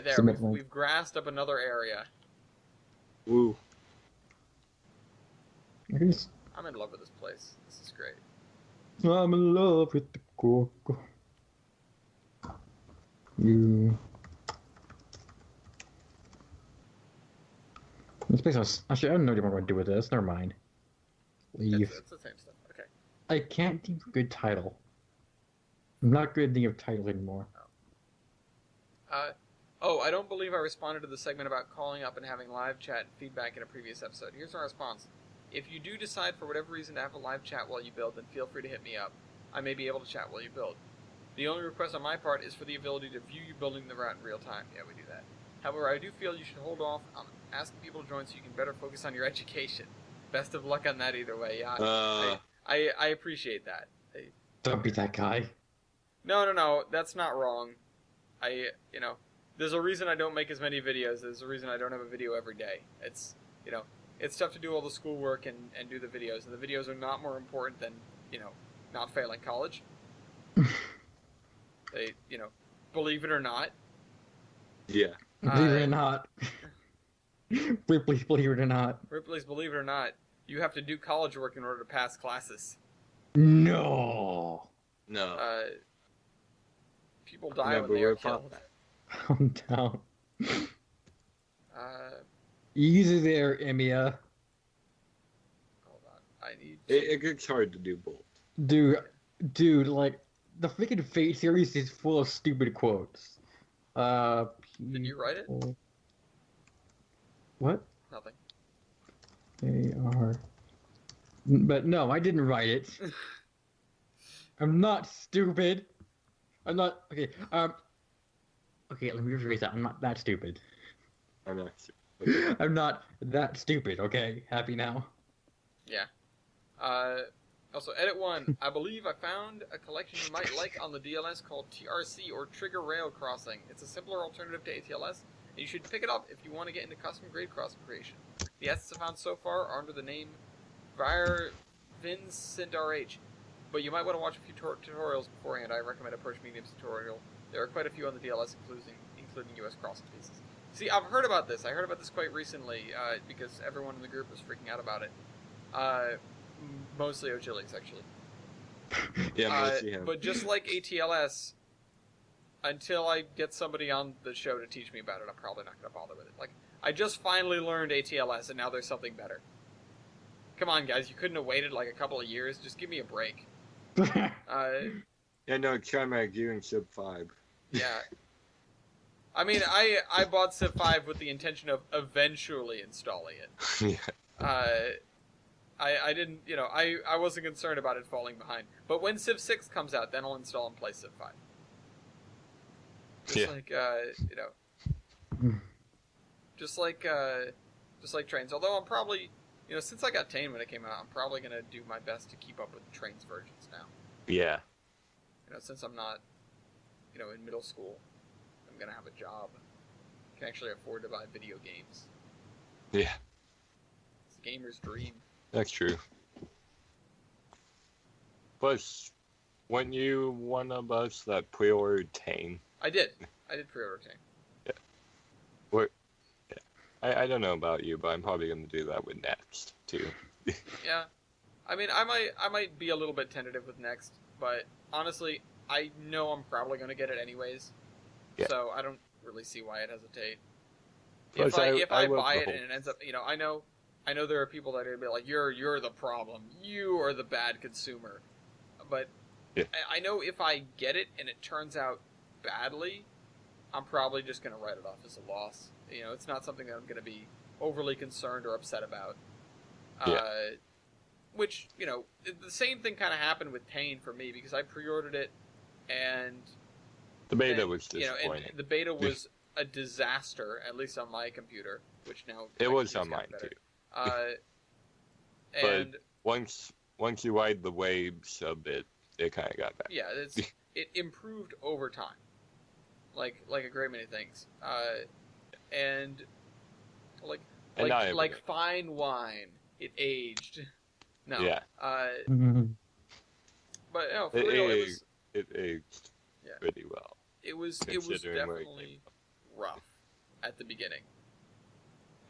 There, Submit link. we've grassed up another area. Woo. Here's- I'm in love with this place. This is great. I'm in love with the cocoa. You. This place was, actually, I don't know what I'm going to do with this. Never mind. Leave. It's the same stuff. Okay. I can't think of a good title. I'm not good at thinking of title anymore. I don't believe I responded to the segment about calling up and having live chat feedback in a previous episode. Here's my response. If you do decide for whatever reason to have a live chat while you build, then feel free to hit me up. I may be able to chat while you build. The only request on my part is for the ability to view you building the route in real time. Yeah, we do that. However, I do feel you should hold off on asking people to join so you can better focus on your education. Best of luck on that either way. Yeah, I appreciate that. Don't be that guy. No, that's not wrong. There's a reason I don't make as many videos. There's a reason I don't have a video every day. It's tough to do all the schoolwork and do the videos. And the videos are not more important than, not failing college. They, believe it or not. Yeah. Believe it or not. Ripley's Believe It or Not. Ripley's Believe It or Not. you have to do college work in order to pass classes. No. No. People die Never when they are would have killed. thought Calm down. Easy there, Emiya. Hold on. I need to... It gets hard to do both. Dude, like, the freaking Fate series is full of stupid quotes. Did you write it? What? Nothing. They are... But no, I didn't write it. I'm not stupid. I'm not... Okay, okay, let me rephrase that. I'm not that stupid. I'm not sure. I'm not that stupid, okay? Happy now? Yeah. Also, Edit 1. I believe I found a collection you might like on the DLS called TRC, or Trigger Rail Crossing. It's a simpler alternative to ATLS, and you should pick it up if you want to get into custom grade crossing creation. The assets I found so far are under the name Vir Vincent but you might want to watch a few tutorials beforehand. I recommend Approach Medium's tutorial. There are quite a few on the DLS, including US crossing pieces. See, I've heard about this. I heard about this quite recently, because everyone in the group was freaking out about it. Mostly O'Chillies, actually. Yeah, mostly him. But just like ATLS, until I get somebody on the show to teach me about it, I'm probably not going to bother with it. Like, I just finally learned ATLS, and now there's something better. Come on, guys, you couldn't have waited like a couple of years? Just give me a break. Yeah, no, try my gear Civ 5. Yeah. I mean, I bought Civ 5 with the intention of eventually installing it. Yeah. I didn't, I wasn't concerned about it falling behind. But when Civ 6 comes out, then I'll install and play Civ 5. Just like Trains. Although I'm probably, since I got Tane when it came out, I'm probably going to do my best to keep up with Trains versions now. Yeah. Since I'm not, in middle school, I'm going to have a job. I can actually afford to buy video games. Yeah. It's a gamer's dream. That's true. Plus, weren't you one of us that pre-ordered Tane? I did pre-order Tane. Yeah. I don't know about you, but I'm probably going to do that with Next, too. Yeah. I mean, I might be a little bit tentative with Next, but honestly, I know I'm probably going to get it anyways. Yeah. So I don't really see why I'd hesitate. Plus, If I will buy it hope. and it ends up, I know there are people that are going to be like, you're the problem. You are the bad consumer. But yeah. I know if I get it and it turns out badly, I'm probably just going to write it off as a loss. It's not something that I'm going to be overly concerned or upset about. Yeah. Which, the same thing kind of happened with Tane for me, because I pre-ordered it, and... The beta was disappointing. And the beta was a disaster, at least on my computer, which now... It was on mine, too. And... But once you ride the waves a bit, it kind of got better. Yeah, it improved over time. Like a great many things. And like fine wine, it aged. No. Yeah. But for real, it aged pretty well. It was Considering where it definitely rough at the beginning.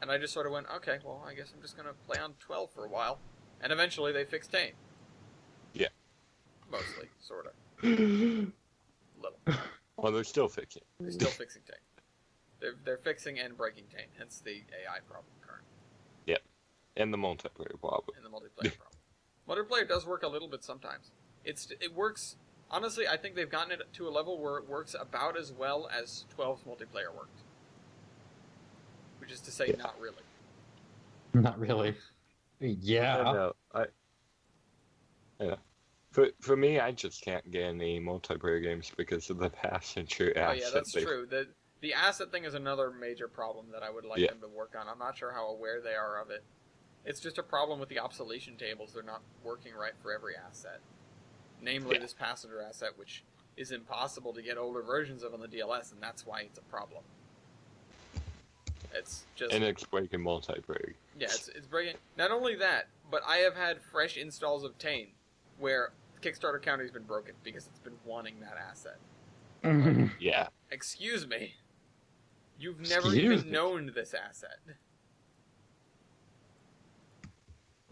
And I just sort of went, okay, well, I guess I'm just gonna play on 12 for a while. And eventually they fixed Tane. Yeah. Mostly, sort of. Little. Well, they're still fixing. They're still fixing Tane. They're fixing and breaking Tane, hence the AI problem current. Yep. And the multiplayer problem. And the multiplayer problem. Multiplayer does work a little bit sometimes. It works. Honestly, I think they've gotten it to a level where it works about as well as 12's multiplayer worked. Which is to say, not really. Not really. Yeah. Yeah. For me, I just can't get any multiplayer games because of the passenger asset. Oh yeah, that's true. The asset thing is another major problem that I would like them to work on. I'm not sure how aware they are of it. It's just a problem with the obsolescence tables. They're not working right for every asset. Namely, this passenger asset, which is impossible to get older versions of on the DLS, and that's why it's a problem. It's just... And it's breaking multiplayer. Yeah, it's breaking... Not only that, but I have had fresh installs of Tane, where Kickstarter counter's been broken because it's been wanting that asset. Like, yeah. Excuse me. You've never even known this asset.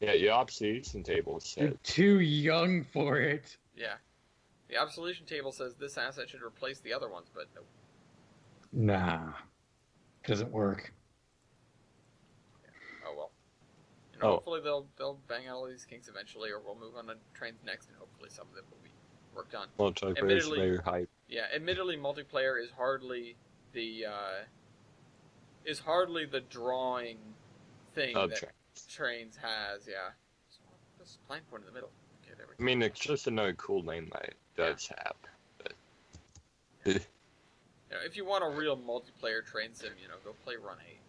Yeah, your observation table You're said. too young for it. Yeah. The obsolescence table says this asset should replace the other ones, but nope. Nah, doesn't work. Oh well. You know, Oh. hopefully they'll bang out all these kinks eventually, or we'll move on to trains next, and hopefully some of them will be worked on. Multiplayer is Admittedly- very hype. Yeah, admittedly, multiplayer is hardly the drawing thing Of that trains. trains has. Yeah. So, this line point in the middle. Okay, there we I go. mean, it's just another cool name that it does have. But... You know, if you want a real multiplayer train sim, you know, go play Run 8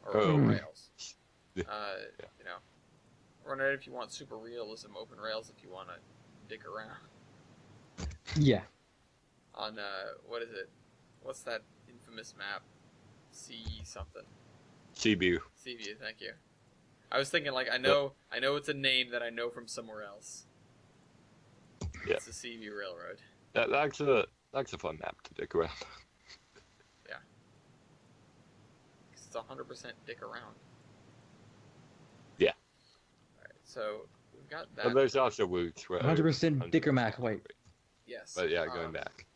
or Oh. Open Rails. Yeah. You know, Run 8 if you want super realism, Open Rails if you want to dick around. Yeah. On what is it? What's that infamous map? C something. CBU. Seaview, thank you. I was thinking like I know it's a name that I know from somewhere else. Yeah. It's the Seaview Railroad. That's a fun map to dick around. 'Cause it's 100% dick around. Yeah. Alright, so we've got But that. there's also routes where 100% Dickermac. Wait. Yes. But yeah, going back.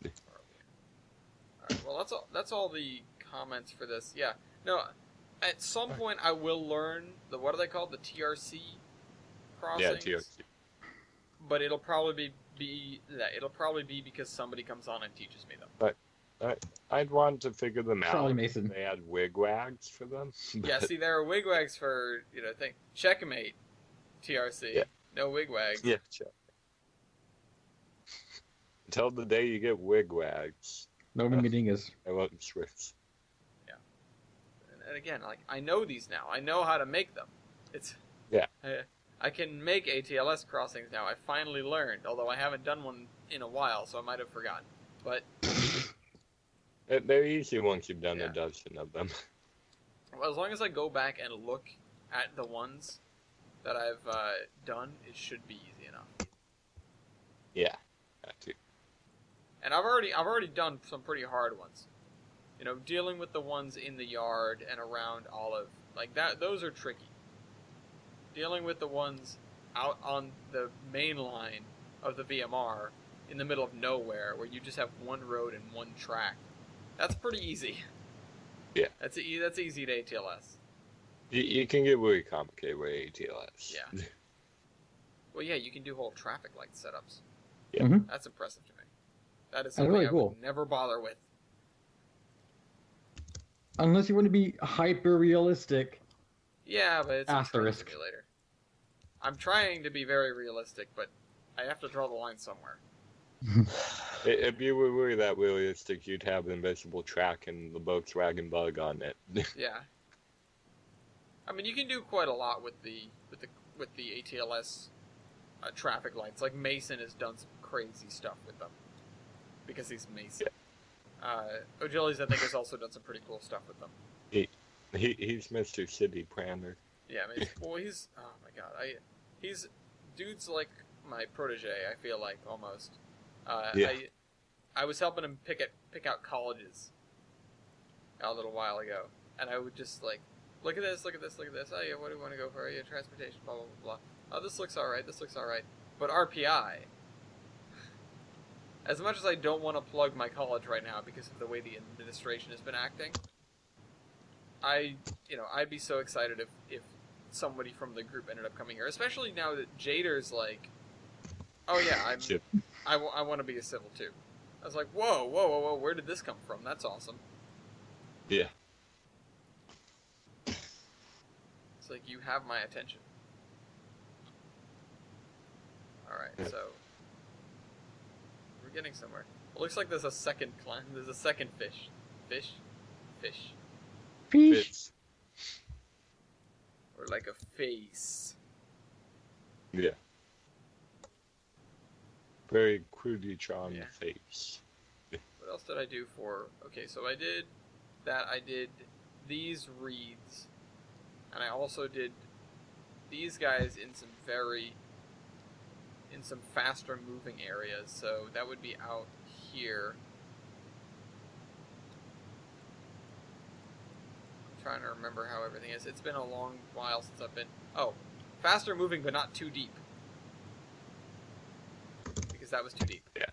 Alright, well that's all the comments for this. Yeah. No, at some point I will learn the what are they called? The TRC crossings. Yeah, TRC. But it'll probably be because somebody comes on and teaches me them. I'd want to figure them out. Probably Mason. They had wigwags for them. Yeah, see, there are wigwags for, you know, checkmate, TRC. Yeah. No wigwags. Yeah, sure. Until the day you get wigwags, No Mingadingas. I won't switch. And again, like, I know these now. I know how to make them. It's... Yeah. I can make ATLS crossings now. I finally learned, although I haven't done one in a while, so I might have forgotten. But, They're easy once you've done Yeah. a dozen of them. well, as long as I go back and look at the ones that I've done, it should be easy enough. Yeah. That too. And I've already done some pretty hard ones. You know, dealing with the ones in the yard and around Olive, like that, those are tricky. Dealing with the ones out on the main line of the VMR in the middle of nowhere, where you just have one road and one track, that's pretty easy. Yeah. That's easy to ATLS. You can get really complicated with ATLS. Yeah. Well, yeah, you can do whole traffic light setups. Yeah. Mhm. That's impressive to me. That is That's something really I cool. would never bother with. Unless you want to be hyper realistic. Yeah, but it's a train Asterisk. simulator. I'm trying to be very realistic, but I have to draw the line somewhere. If you were really that realistic, you'd have an invisible track and the Volkswagen Bug on it. Yeah. I mean, you can do quite a lot with the ATLS traffic lights. Like Mason has done some crazy stuff with them because he's Mason. O'Gillies, I think, has also done some pretty cool stuff with them. He's Mr. City Planner. Yeah, I mean, well, he's oh my god, he's dude's like my protege. I feel like almost. Yeah. I was helping him pick out colleges a little while ago, and I would just like look at this. Oh yeah, what do you want to go for? Yeah, transportation, blah blah blah blah. Oh, this looks all right. But RPI. As much as I don't want to plug my college right now because of the way the administration has been acting, I'd be so excited if somebody from the group ended up coming here, especially now that Jader's like, oh yeah, Shit. I want to be a civil too. I was like, whoa, where did this come from? That's awesome. Yeah. It's like, you have my attention. Alright, Yeah. so we're getting somewhere. It looks like there's a second fish. Fish? Fish. Fits. Or like a face. Yeah. Very Cruditron Yeah. face. What else did I do for... Okay, so I did that. I did these reeds. And I also did these guys in some faster moving areas. So that would be out here. I'm trying to remember how everything is. It's been a long while since I've been... Oh, Faster moving, but not too deep. Because that was too deep. Yeah.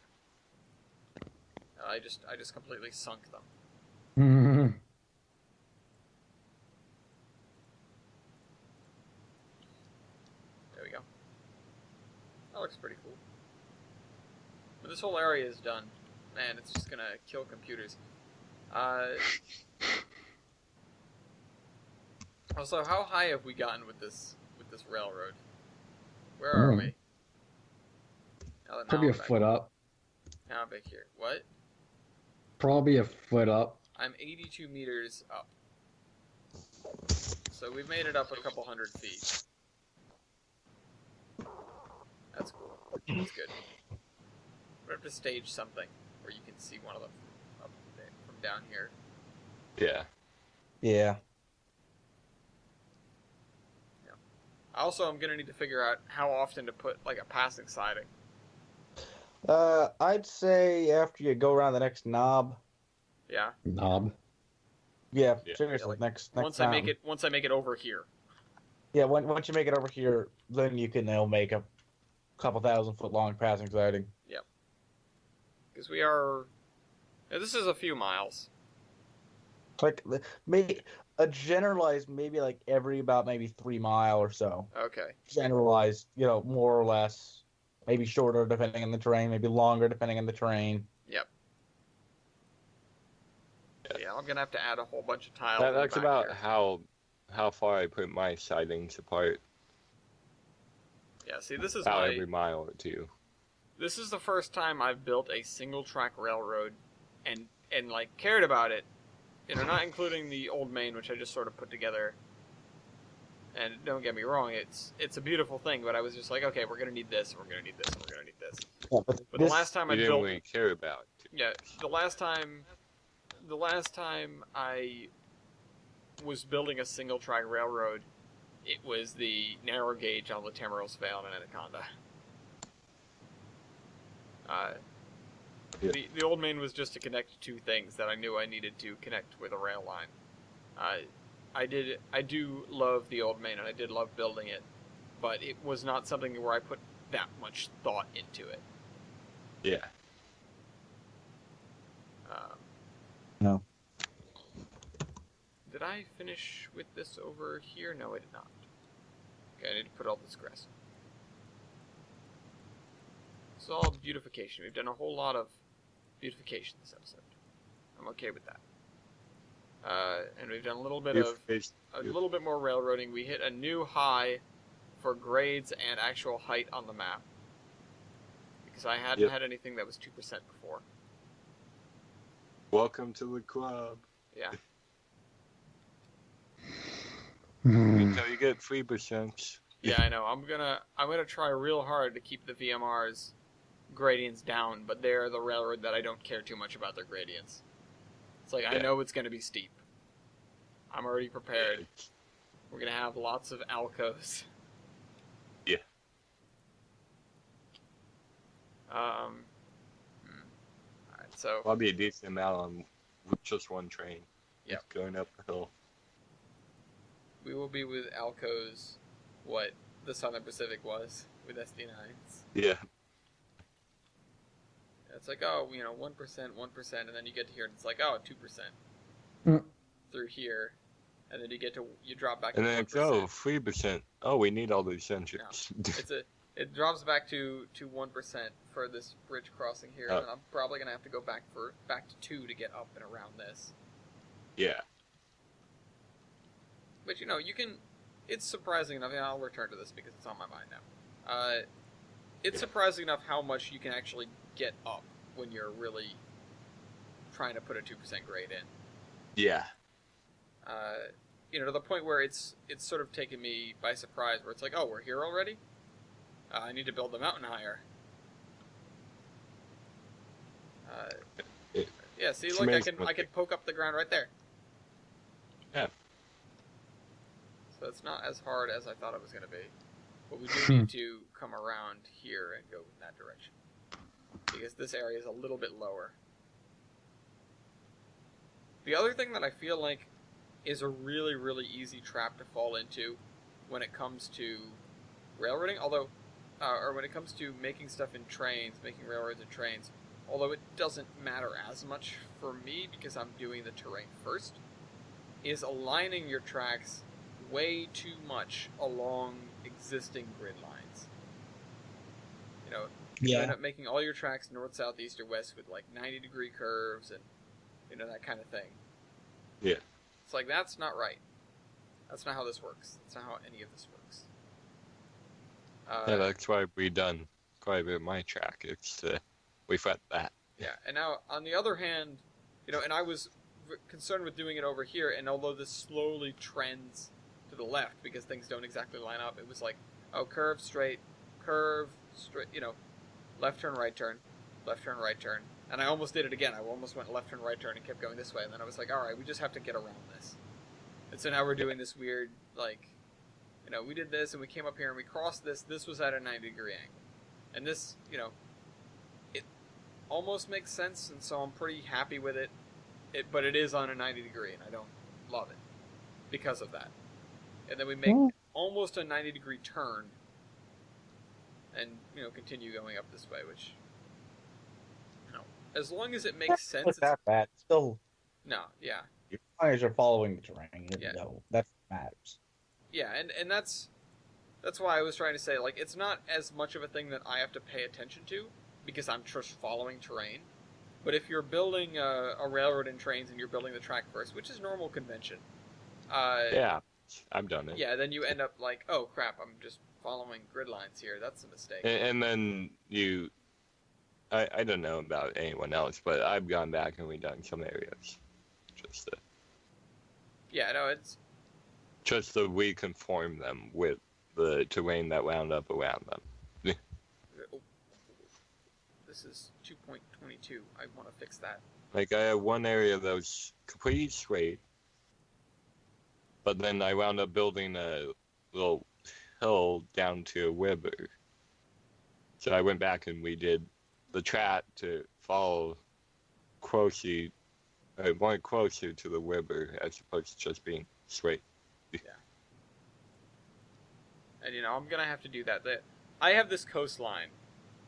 I just completely sunk them. There we go. That looks pretty cool. When this whole area is done, man, it's just gonna kill computers. Also, how high have we gotten with this railroad? Where are we? Probably a foot up. Now I'm back here. What? Probably a foot up. I'm 82 meters up. So we've made it up a couple hundred feet. That's cool. That's good. We have to stage something where you can see one of them up there, from down here. Yeah. Yeah. Also, I'm gonna need to figure out how often to put like a passing siding. I'd say after you go around the next knob. Yeah. Knob. Yeah, Yeah. seriously, Yeah, like, next Once knob. I make it over here. Yeah, once you make it over here, then you can make a couple 1,000-foot long passing siding. Because we are. Yeah, this is a few miles. Like a generalized maybe like every about maybe 3 mile or so. Okay. Generalized, more or less. Maybe shorter depending on the terrain, maybe longer depending on the terrain. Yep. Yeah, I'm gonna have to add a whole bunch of tiles. That's in the back about here. how far I put my sidings apart. Yeah. See, this is About every mile or two. This is the first time I've built a single track railroad, and like cared about it. Not including the old main, which I just sort of put together. And don't get me wrong, it's a beautiful thing, but I was just like, okay, we're gonna need this, and we're gonna need this, and we're gonna need this. Yeah, But the last time I You didn't built, really care about it. yeah, the last time I was building a single track railroad, it was the narrow gauge on the Tamaros Vale and Anaconda. Yeah. The old main was just to connect two things that I knew I needed to connect with a rail line. I do love the old main, and I did love building it, but it was not something where I put that much thought into it. Yeah. No. Did I finish with this over here? No, I did not. Okay, I need to put all this grass in. It's all beautification. We've done a whole lot of beautification this episode. I'm okay with that. And we've done a little bit more railroading. We hit a new high for grades and actual height on the map. Because I hadn't had anything that was 2% before. Welcome to the club. Yeah. Until you get 3%. Yeah, I know. I'm gonna try real hard to keep the VMR's gradients down, but they're the railroad that I don't care too much about their gradients. It's like, I Yeah. know it's gonna be steep. I'm already prepared. We're gonna have lots of alcoves. Yeah. Alright, so Probably a decent amount on with just one train. Yep. Going up the hill. we will be with alcos what the Southern Pacific was with SD9s. Yeah. It's like, 1%, and then you get to here and it's like, 2% Mm. through here, and then you drop back And to then 1%. it's 3%. Oh, we need all those engines. It drops back to 1% for this bridge crossing here, and then I'm probably gonna have to go back to 2 to get up and around this. Yeah. But you can. It's surprising enough. And I'll return to this because it's on my mind now. It's surprising enough how much you can actually get up when you're really trying to put a 2% grade in. Yeah. To the point where it's sort of taken me by surprise. Where it's like, we're here already. I need to build the mountain higher. Yeah. See, It's look, amazing I can poke up the ground right there. Yeah. So it's not as hard as I thought it was going to be. But we do need to come around here and go in that direction. Because this area is a little bit lower. The other thing that I feel like is a really, really easy trap to fall into when it comes to railroading, although, or when it comes to making stuff in trains, making railroads and trains, although it doesn't matter as much for me because I'm doing the terrain first, is aligning your tracks way too much along existing grid lines. You know, you end up making all your tracks north, south, east, or west with like 90-degree curves and, you know, that kind of thing. Yeah. It's like, that's not right. That's not how this works. That's not how any of this works. Yeah, that's why we done quite a bit of my track. It's we felt that. Yeah, and now on the other hand, you know, and I was concerned with doing it over here, and although this slowly trends to the left because things don't exactly line up, it was like, oh, curve, straight, you know, left turn, right turn, right turn. And I almost did it again. I almost went left turn, right turn, and kept going this way. And then I was like, all right, we just have to get around this. And so now we're doing this weird, like, you know, we did this, and we came up here, and we crossed this. This was at a 90-degree angle. And this, you know, it almost makes sense, and so I'm pretty happy with it. But it is on a 90-degree, and I don't love it because of that. And then we make almost a 90-degree turn and, you know, continue going up this way, which, you know, as long as it makes sense. It's not that bad. Still, no, yeah. as long as you're following the terrain, Yeah. no, that matters. Yeah, and that's why I was trying to say, like, it's not as much of a thing that I have to pay attention to because I'm just following terrain. But if you're building a railroad and trains and you're building the track first, which is normal convention, Yeah, I've done it. yeah, then you end up like, oh crap, I'm just following grid lines here. That's a mistake. And then I don't know about anyone else, but I've gone back and redone some areas. Yeah, no, it's Just to reconform them with the terrain that wound up around them. this is 2.22. I want to fix that. Like, I had one area that was completely straight, but then I wound up building a little hill down to a river. So I went back and we did the track to follow more closer to the river as opposed to just being straight. And, you know, I'm going to have to do that. I have this coastline,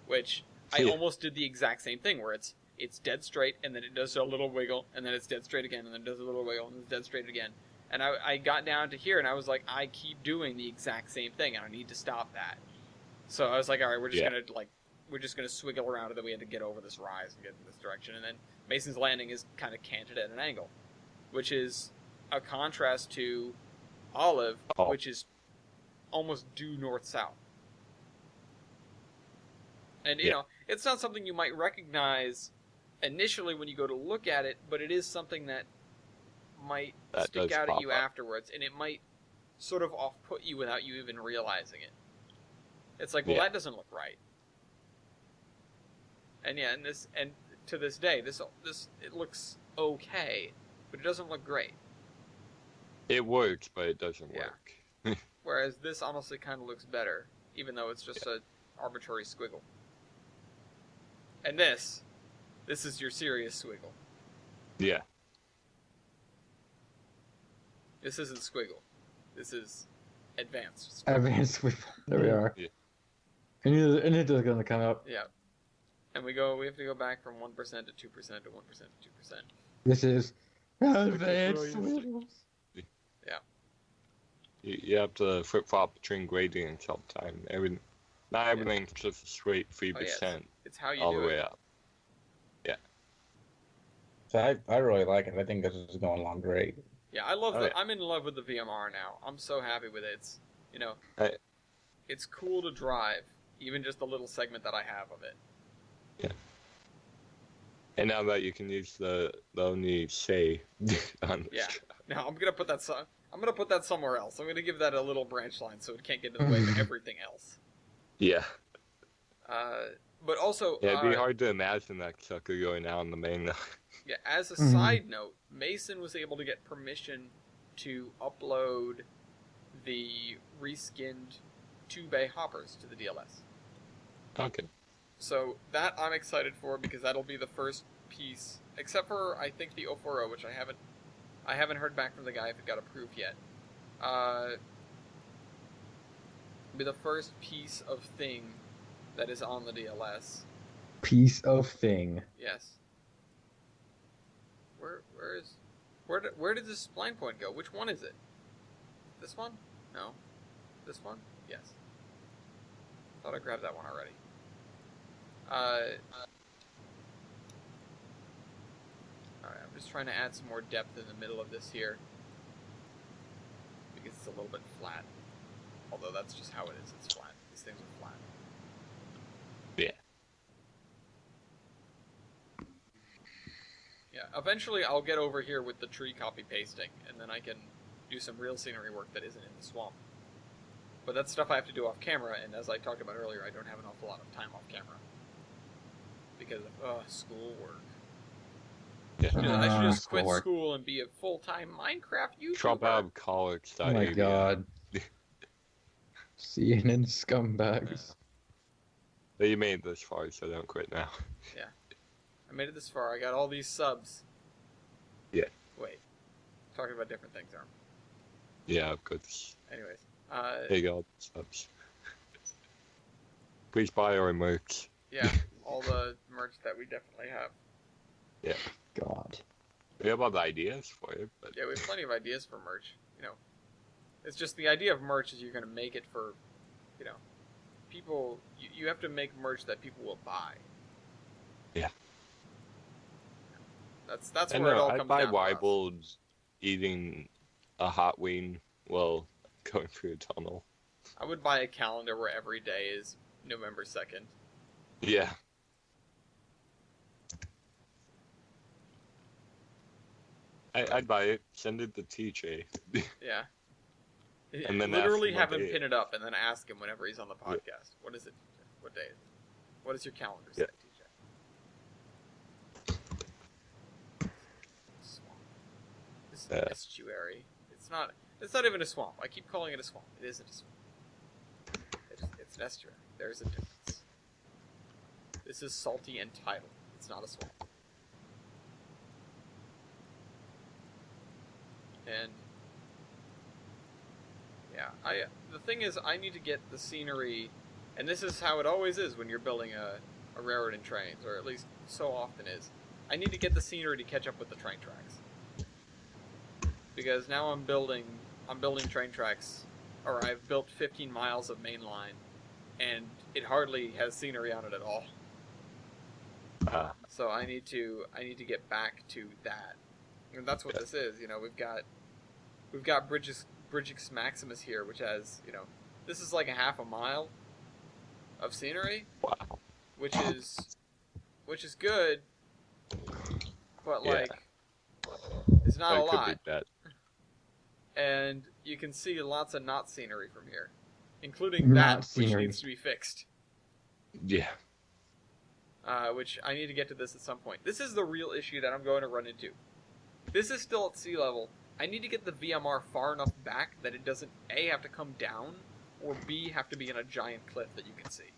which I Yeah. almost did the exact same thing, where it's dead straight, and then it does a little wiggle, and then it's dead straight again, and then it does a little wiggle, and then it's dead straight again. And I got down to here, and I was like, I keep doing the exact same thing, and I need to stop that. So I was like, all right, we're just gonna swiggle around, and then we had to get over this rise and get in this direction. And then Mason's Landing is kind of canted at an angle, which is a contrast to Olive, which is almost due north-south. And, you know, it's not something you might recognize initially when you go to look at it, but it is something that might stick out at you afterwards, and it might sort of off-put you without you even realizing it. It's like, well, that doesn't look right. And yeah, and to this day, this it looks okay, but it doesn't look great. It works, but it doesn't work. Whereas this honestly kind of looks better, even though it's just an arbitrary squiggle. And this is your serious squiggle. Yeah. This isn't squiggle. This is advanced. Advanced sweep. There we are. Yeah. And it is gonna come up. Yeah. And we have to go back from 1% to 2% to 1% to 2%. This is advanced sweep. You have to flip-flop between gradients all the time. Not everything's just a straight 3%. It's how you all do the way it. up. Yeah. So I really like it. I think this is going along great. Yeah, I love I'm in love with the VMR now. I'm so happy with it. It's, you know, it's cool to drive, even just the little segment that I have of it. Yeah. And now that you can use the only say on the track. Now I'm gonna put that somewhere else. I'm gonna give that a little branch line so it can't get in the way of everything else. Yeah. But also, it'd be hard to imagine that sucker going out on the main line. Yeah, as a side note, Mason was able to get permission to upload the reskinned 2-bay hoppers to the DLS. Okay. So that I'm excited for because that'll be the first piece, except for I think the 040, which I haven't heard back from the guy if it got approved yet. Be the first piece of thing that is on the DLS. Piece of thing. Yes. Where did this spline point go? Which one is it? This one? No. This one? Yes. Thought I grabbed that one already. Alright, I'm just trying to add some more depth in the middle of this here. Because it's a little bit flat. Although that's just how it is, it's flat. These things are flat. Yeah. Yeah, eventually I'll get over here with the tree copy pasting, and then I can do some real scenery work that isn't in the swamp. But that's stuff I have to do off camera, and as I talked about earlier, I don't have an awful lot of time off camera. Because of, schoolwork. Yeah. I should just quit Schoolwork. school and be a full-time Minecraft YouTuber. Drop out of college. Oh my god. CNN scumbags. But you made it this far, so don't quit now. I made it this far. I got all these subs. Yeah. Wait. Talking about different things, aren't Yeah, of course. we? Anyways. There you go. Subs. Please buy our merch. Yeah, all the merch that we definitely have. God. We have other ideas for it, but Yeah, we have plenty of ideas for merch. You know, it's just the idea of merch is you're going to make it for, you know, people. You have to make merch that people will buy. Yeah. That's I where it know, all I'd comes buy down. for us. Weibold eating a hot wing while going through a tunnel. I would buy a calendar where every day is November 2nd. Yeah. I'd buy it. Send it to TJ. Yeah. And then literally ask him have what him day pin it up and then ask him whenever he's on the podcast. What is it? What day is it? What does your calendar say, Yeah. TJ? Swamp. This is an estuary. It's not even a swamp. I keep calling it a swamp. It isn't a swamp. It's an estuary. There's a difference. This is salty and tidal. It's not a swamp. And yeah, the thing is, I need to get the scenery, and this is how it always is when you're building a railroad and trains, or at least so often is. I need to get the scenery to catch up with the train tracks, because now I'm building train tracks, or I've built 15 miles of main line, and it hardly has scenery on it at all. So I need to get back to that, and that's what this is. You know, we've got Bridges Maximus here, which has, you know, this is like a half a mile of scenery. Wow. Which is good, but Yeah. like it's not a That could lot. be bad. And you can see lots of not scenery from here, including Not that, which scenery. needs to be fixed. Yeah. Which I need to get to this at some point. This is the real issue that I'm going to run into. This is still at sea level. I need to get the VMR far enough back that it doesn't A, have to come down, or B, have to be in a giant cliff that you can see.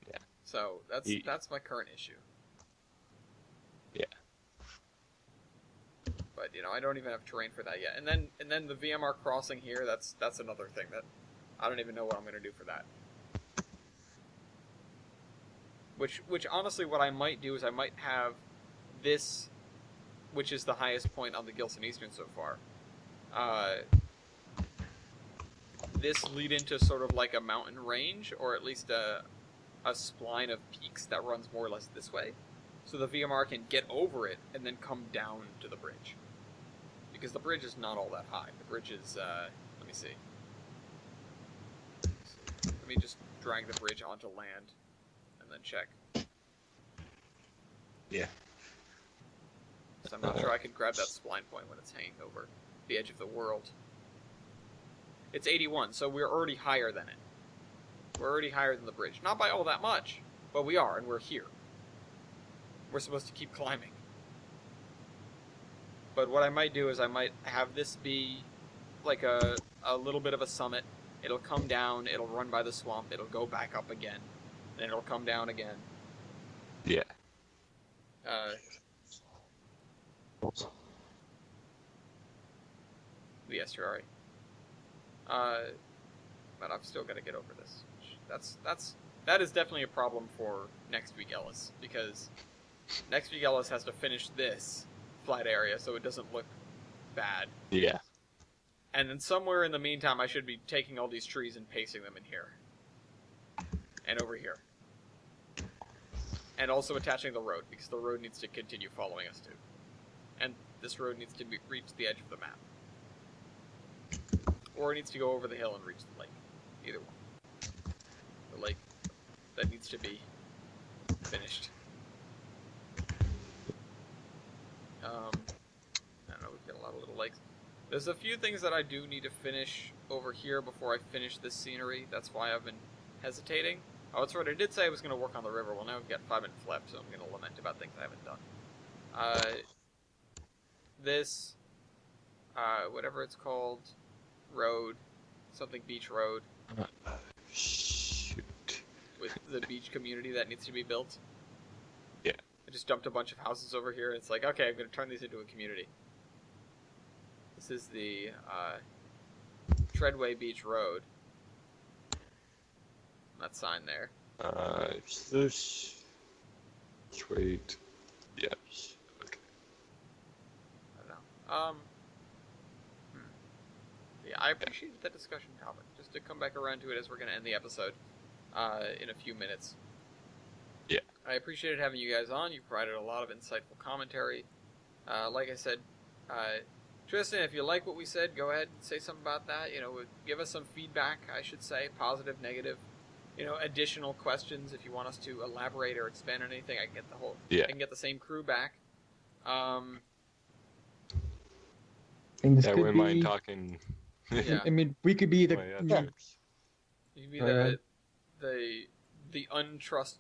Yeah. So that's my current issue. Yeah. But you know, I don't even have terrain for that yet. And then the VMR crossing here, that's another thing that I don't even know what I'm gonna do for that. Which honestly, what I might do is I might have this, which is the highest point on the Gilson Eastern so far. This lead into sort of like a mountain range, or at least a spline of peaks that runs more or less this way. So the VMR can get over it and then come down to the bridge. Because the bridge is not all that high. The bridge is, let me see. Let me just drag the bridge onto land and then check. Yeah. So I'm not sure I can grab that spline point when it's hanging over the edge of the world. It's 81, so we're already higher than it. We're already higher than the bridge. Not by all that much, but we are, and we're here. We're supposed to keep climbing. But what I might do is I might have this be like a little bit of a summit. It'll come down, it'll run by the swamp, it'll go back up again, then it'll come down again. Yeah. The estuary. But I've still got to get over this. That is definitely a problem for next week Ellis, because next week Ellis has to finish this flat area so it doesn't look bad. Yeah. And then somewhere in the meantime, I should be taking all these trees and pasting them in here. And over here. And also attaching the road, because the road needs to continue following us too. And this road needs to reach the edge of the map. Or it needs to go over the hill and reach the lake. Either one. The lake that needs to be finished. I don't know, we've got a lot of little lakes. There's a few things that I do need to finish over here before I finish this scenery. That's why I've been hesitating. Oh, that's right, I did say I was going to work on the river. Well, now we've got 5 minutes left, so I'm going to lament about things I haven't done. This, whatever it's called, road, something beach road. Shoot. With the beach community that needs to be built. Yeah. I just dumped a bunch of houses over here, and it's like, okay, I'm going to turn these into a community. This is the Treadway Beach Road. That sign there. Is this... Wait. Yes. Okay. I don't know. Yeah, I appreciated that discussion topic. Just to come back around to it as we're going to end the episode in a few minutes. Yeah. I appreciated having you guys on. You provided a lot of insightful commentary. Like I said, Tristan, if you like what we said, go ahead and say something about that. You know, give us some feedback, I should say, positive, negative. You know, additional questions if you want us to elaborate or expand on anything. I can get the whole. Yeah. I can get the same crew back. And this Yeah, I could wouldn't mind be- talking. Yeah. I mean, we could be the. my yeah, ethics. You can be Alright. the untrust.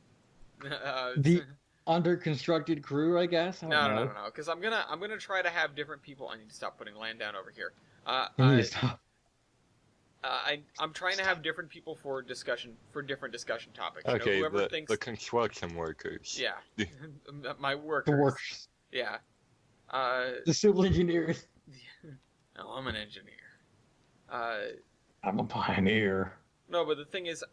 The under constructed crew, I guess. I don't no, know. because I'm gonna try to have different people. I need to stop putting land down over here. We need to stop. I'm trying to have different people for different discussion topics. Okay, whoever the, thinks, the construction workers. yeah, my workers. The workers. Yeah. The civil engineers. No, I'm an engineer. I'm a pioneer. No, but the thing is,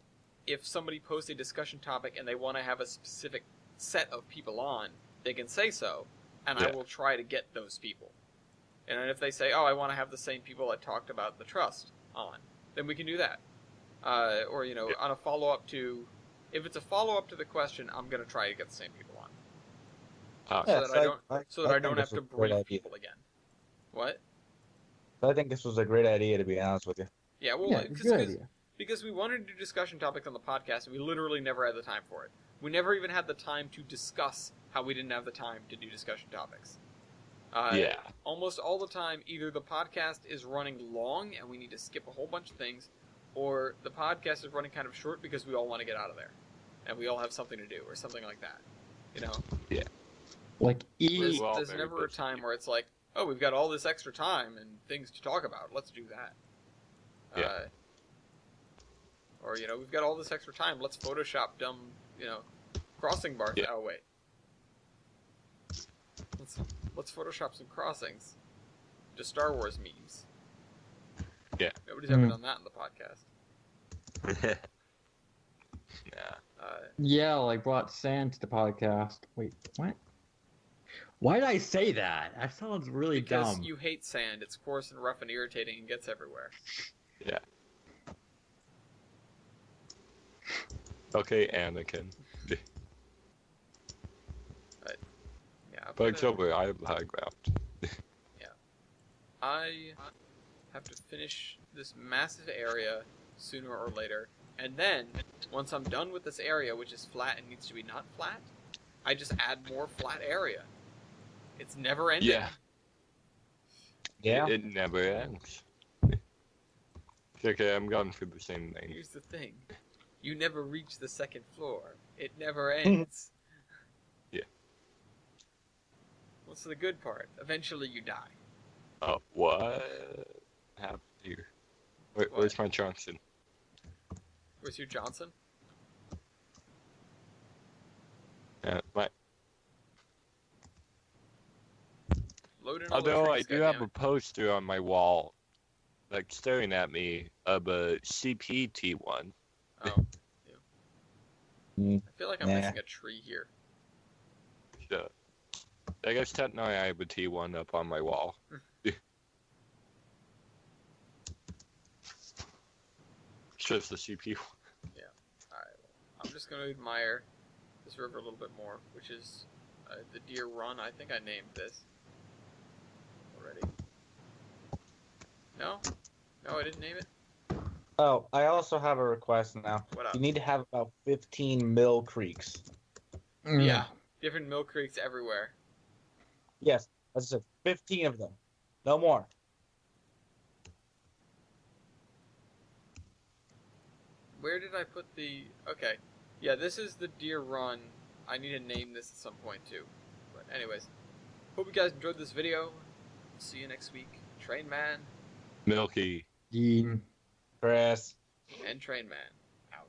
if somebody posts a discussion topic and they want to have a specific set of people on, they can say so, and I Yeah. will try to get those people. And if they say, oh, I want to have the same people that talked about the trust on, then we can do that. Or, you know, Yeah. on a follow-up to... If it's a follow-up to the question, I'm going to try to get the same people on. Ah, So Yeah, that so I I- don't, I- so that I I don't think have this to was a great brief idea. people again. What? I think this was a great idea, to be honest with you. Yeah, well, Yeah, it's a good idea. because we wanted to do discussion topics on the podcast, and we literally never had the time for it. We never even had the time to discuss how we didn't have the time to do discussion topics. yeah. Almost all the time, either the podcast is running long and we need to skip a whole bunch of things, or the podcast is running kind of short because we all want to get out of there, and we all have something to do, or something like that. You know, Like there's, We're all there's very never a busy time people. where it's like, oh, we've got all this extra time and things to talk about. Let's do that. Yeah. Or, you know, we've got all this extra time. Let's Photoshop dumb, you know, crossing bars. Yeah. Oh, wait. Let's Photoshop some crossings. Just Star Wars memes. Yeah. Nobody's ever done that in the podcast. Yeah. yeah, like brought sand to the podcast. Wait, what? Why did I say that? That sounds really Because dumb. you hate sand. It's coarse and rough and irritating and gets everywhere. Yeah. Okay, Anakin. Yeah, But it's over. I have the high ground. I have to finish this massive area sooner or later, and then once I'm done with this area, which is flat and needs to be not flat, I just add more flat area. It's never ending. Yeah. Yeah. It never ends. It's okay, I'm going through the same thing. Here's the thing: you never reach the second floor. It never ends. Yeah. What's the good part? Eventually, you die. Oh, what happened here? Where's my Johnson? Where's your Johnson? My. Loading all the Although I trees, do have a goddammit. poster on my wall like staring at me of a CPT1. Oh, Mm, I feel like I'm Nah. missing a tree here. So, I guess technically I have a T1 up on my wall. It's just the CP1. Alright, well, I'm just going to admire this river a little bit more, which is the Deer Run. I think I named this already. No? No, I didn't name it? Oh, I also have a request now. What up? You need to have about 15 mill creeks. Yeah, different mill creeks everywhere. Yes, as I said, 15 of them. No more. Where did I put the... Okay. Yeah, this is the Deer Run. I need to name this at some point, too. But anyways, hope you guys enjoyed this video. See you next week. Train Man Milky. Dean. Chris. and Train Man out.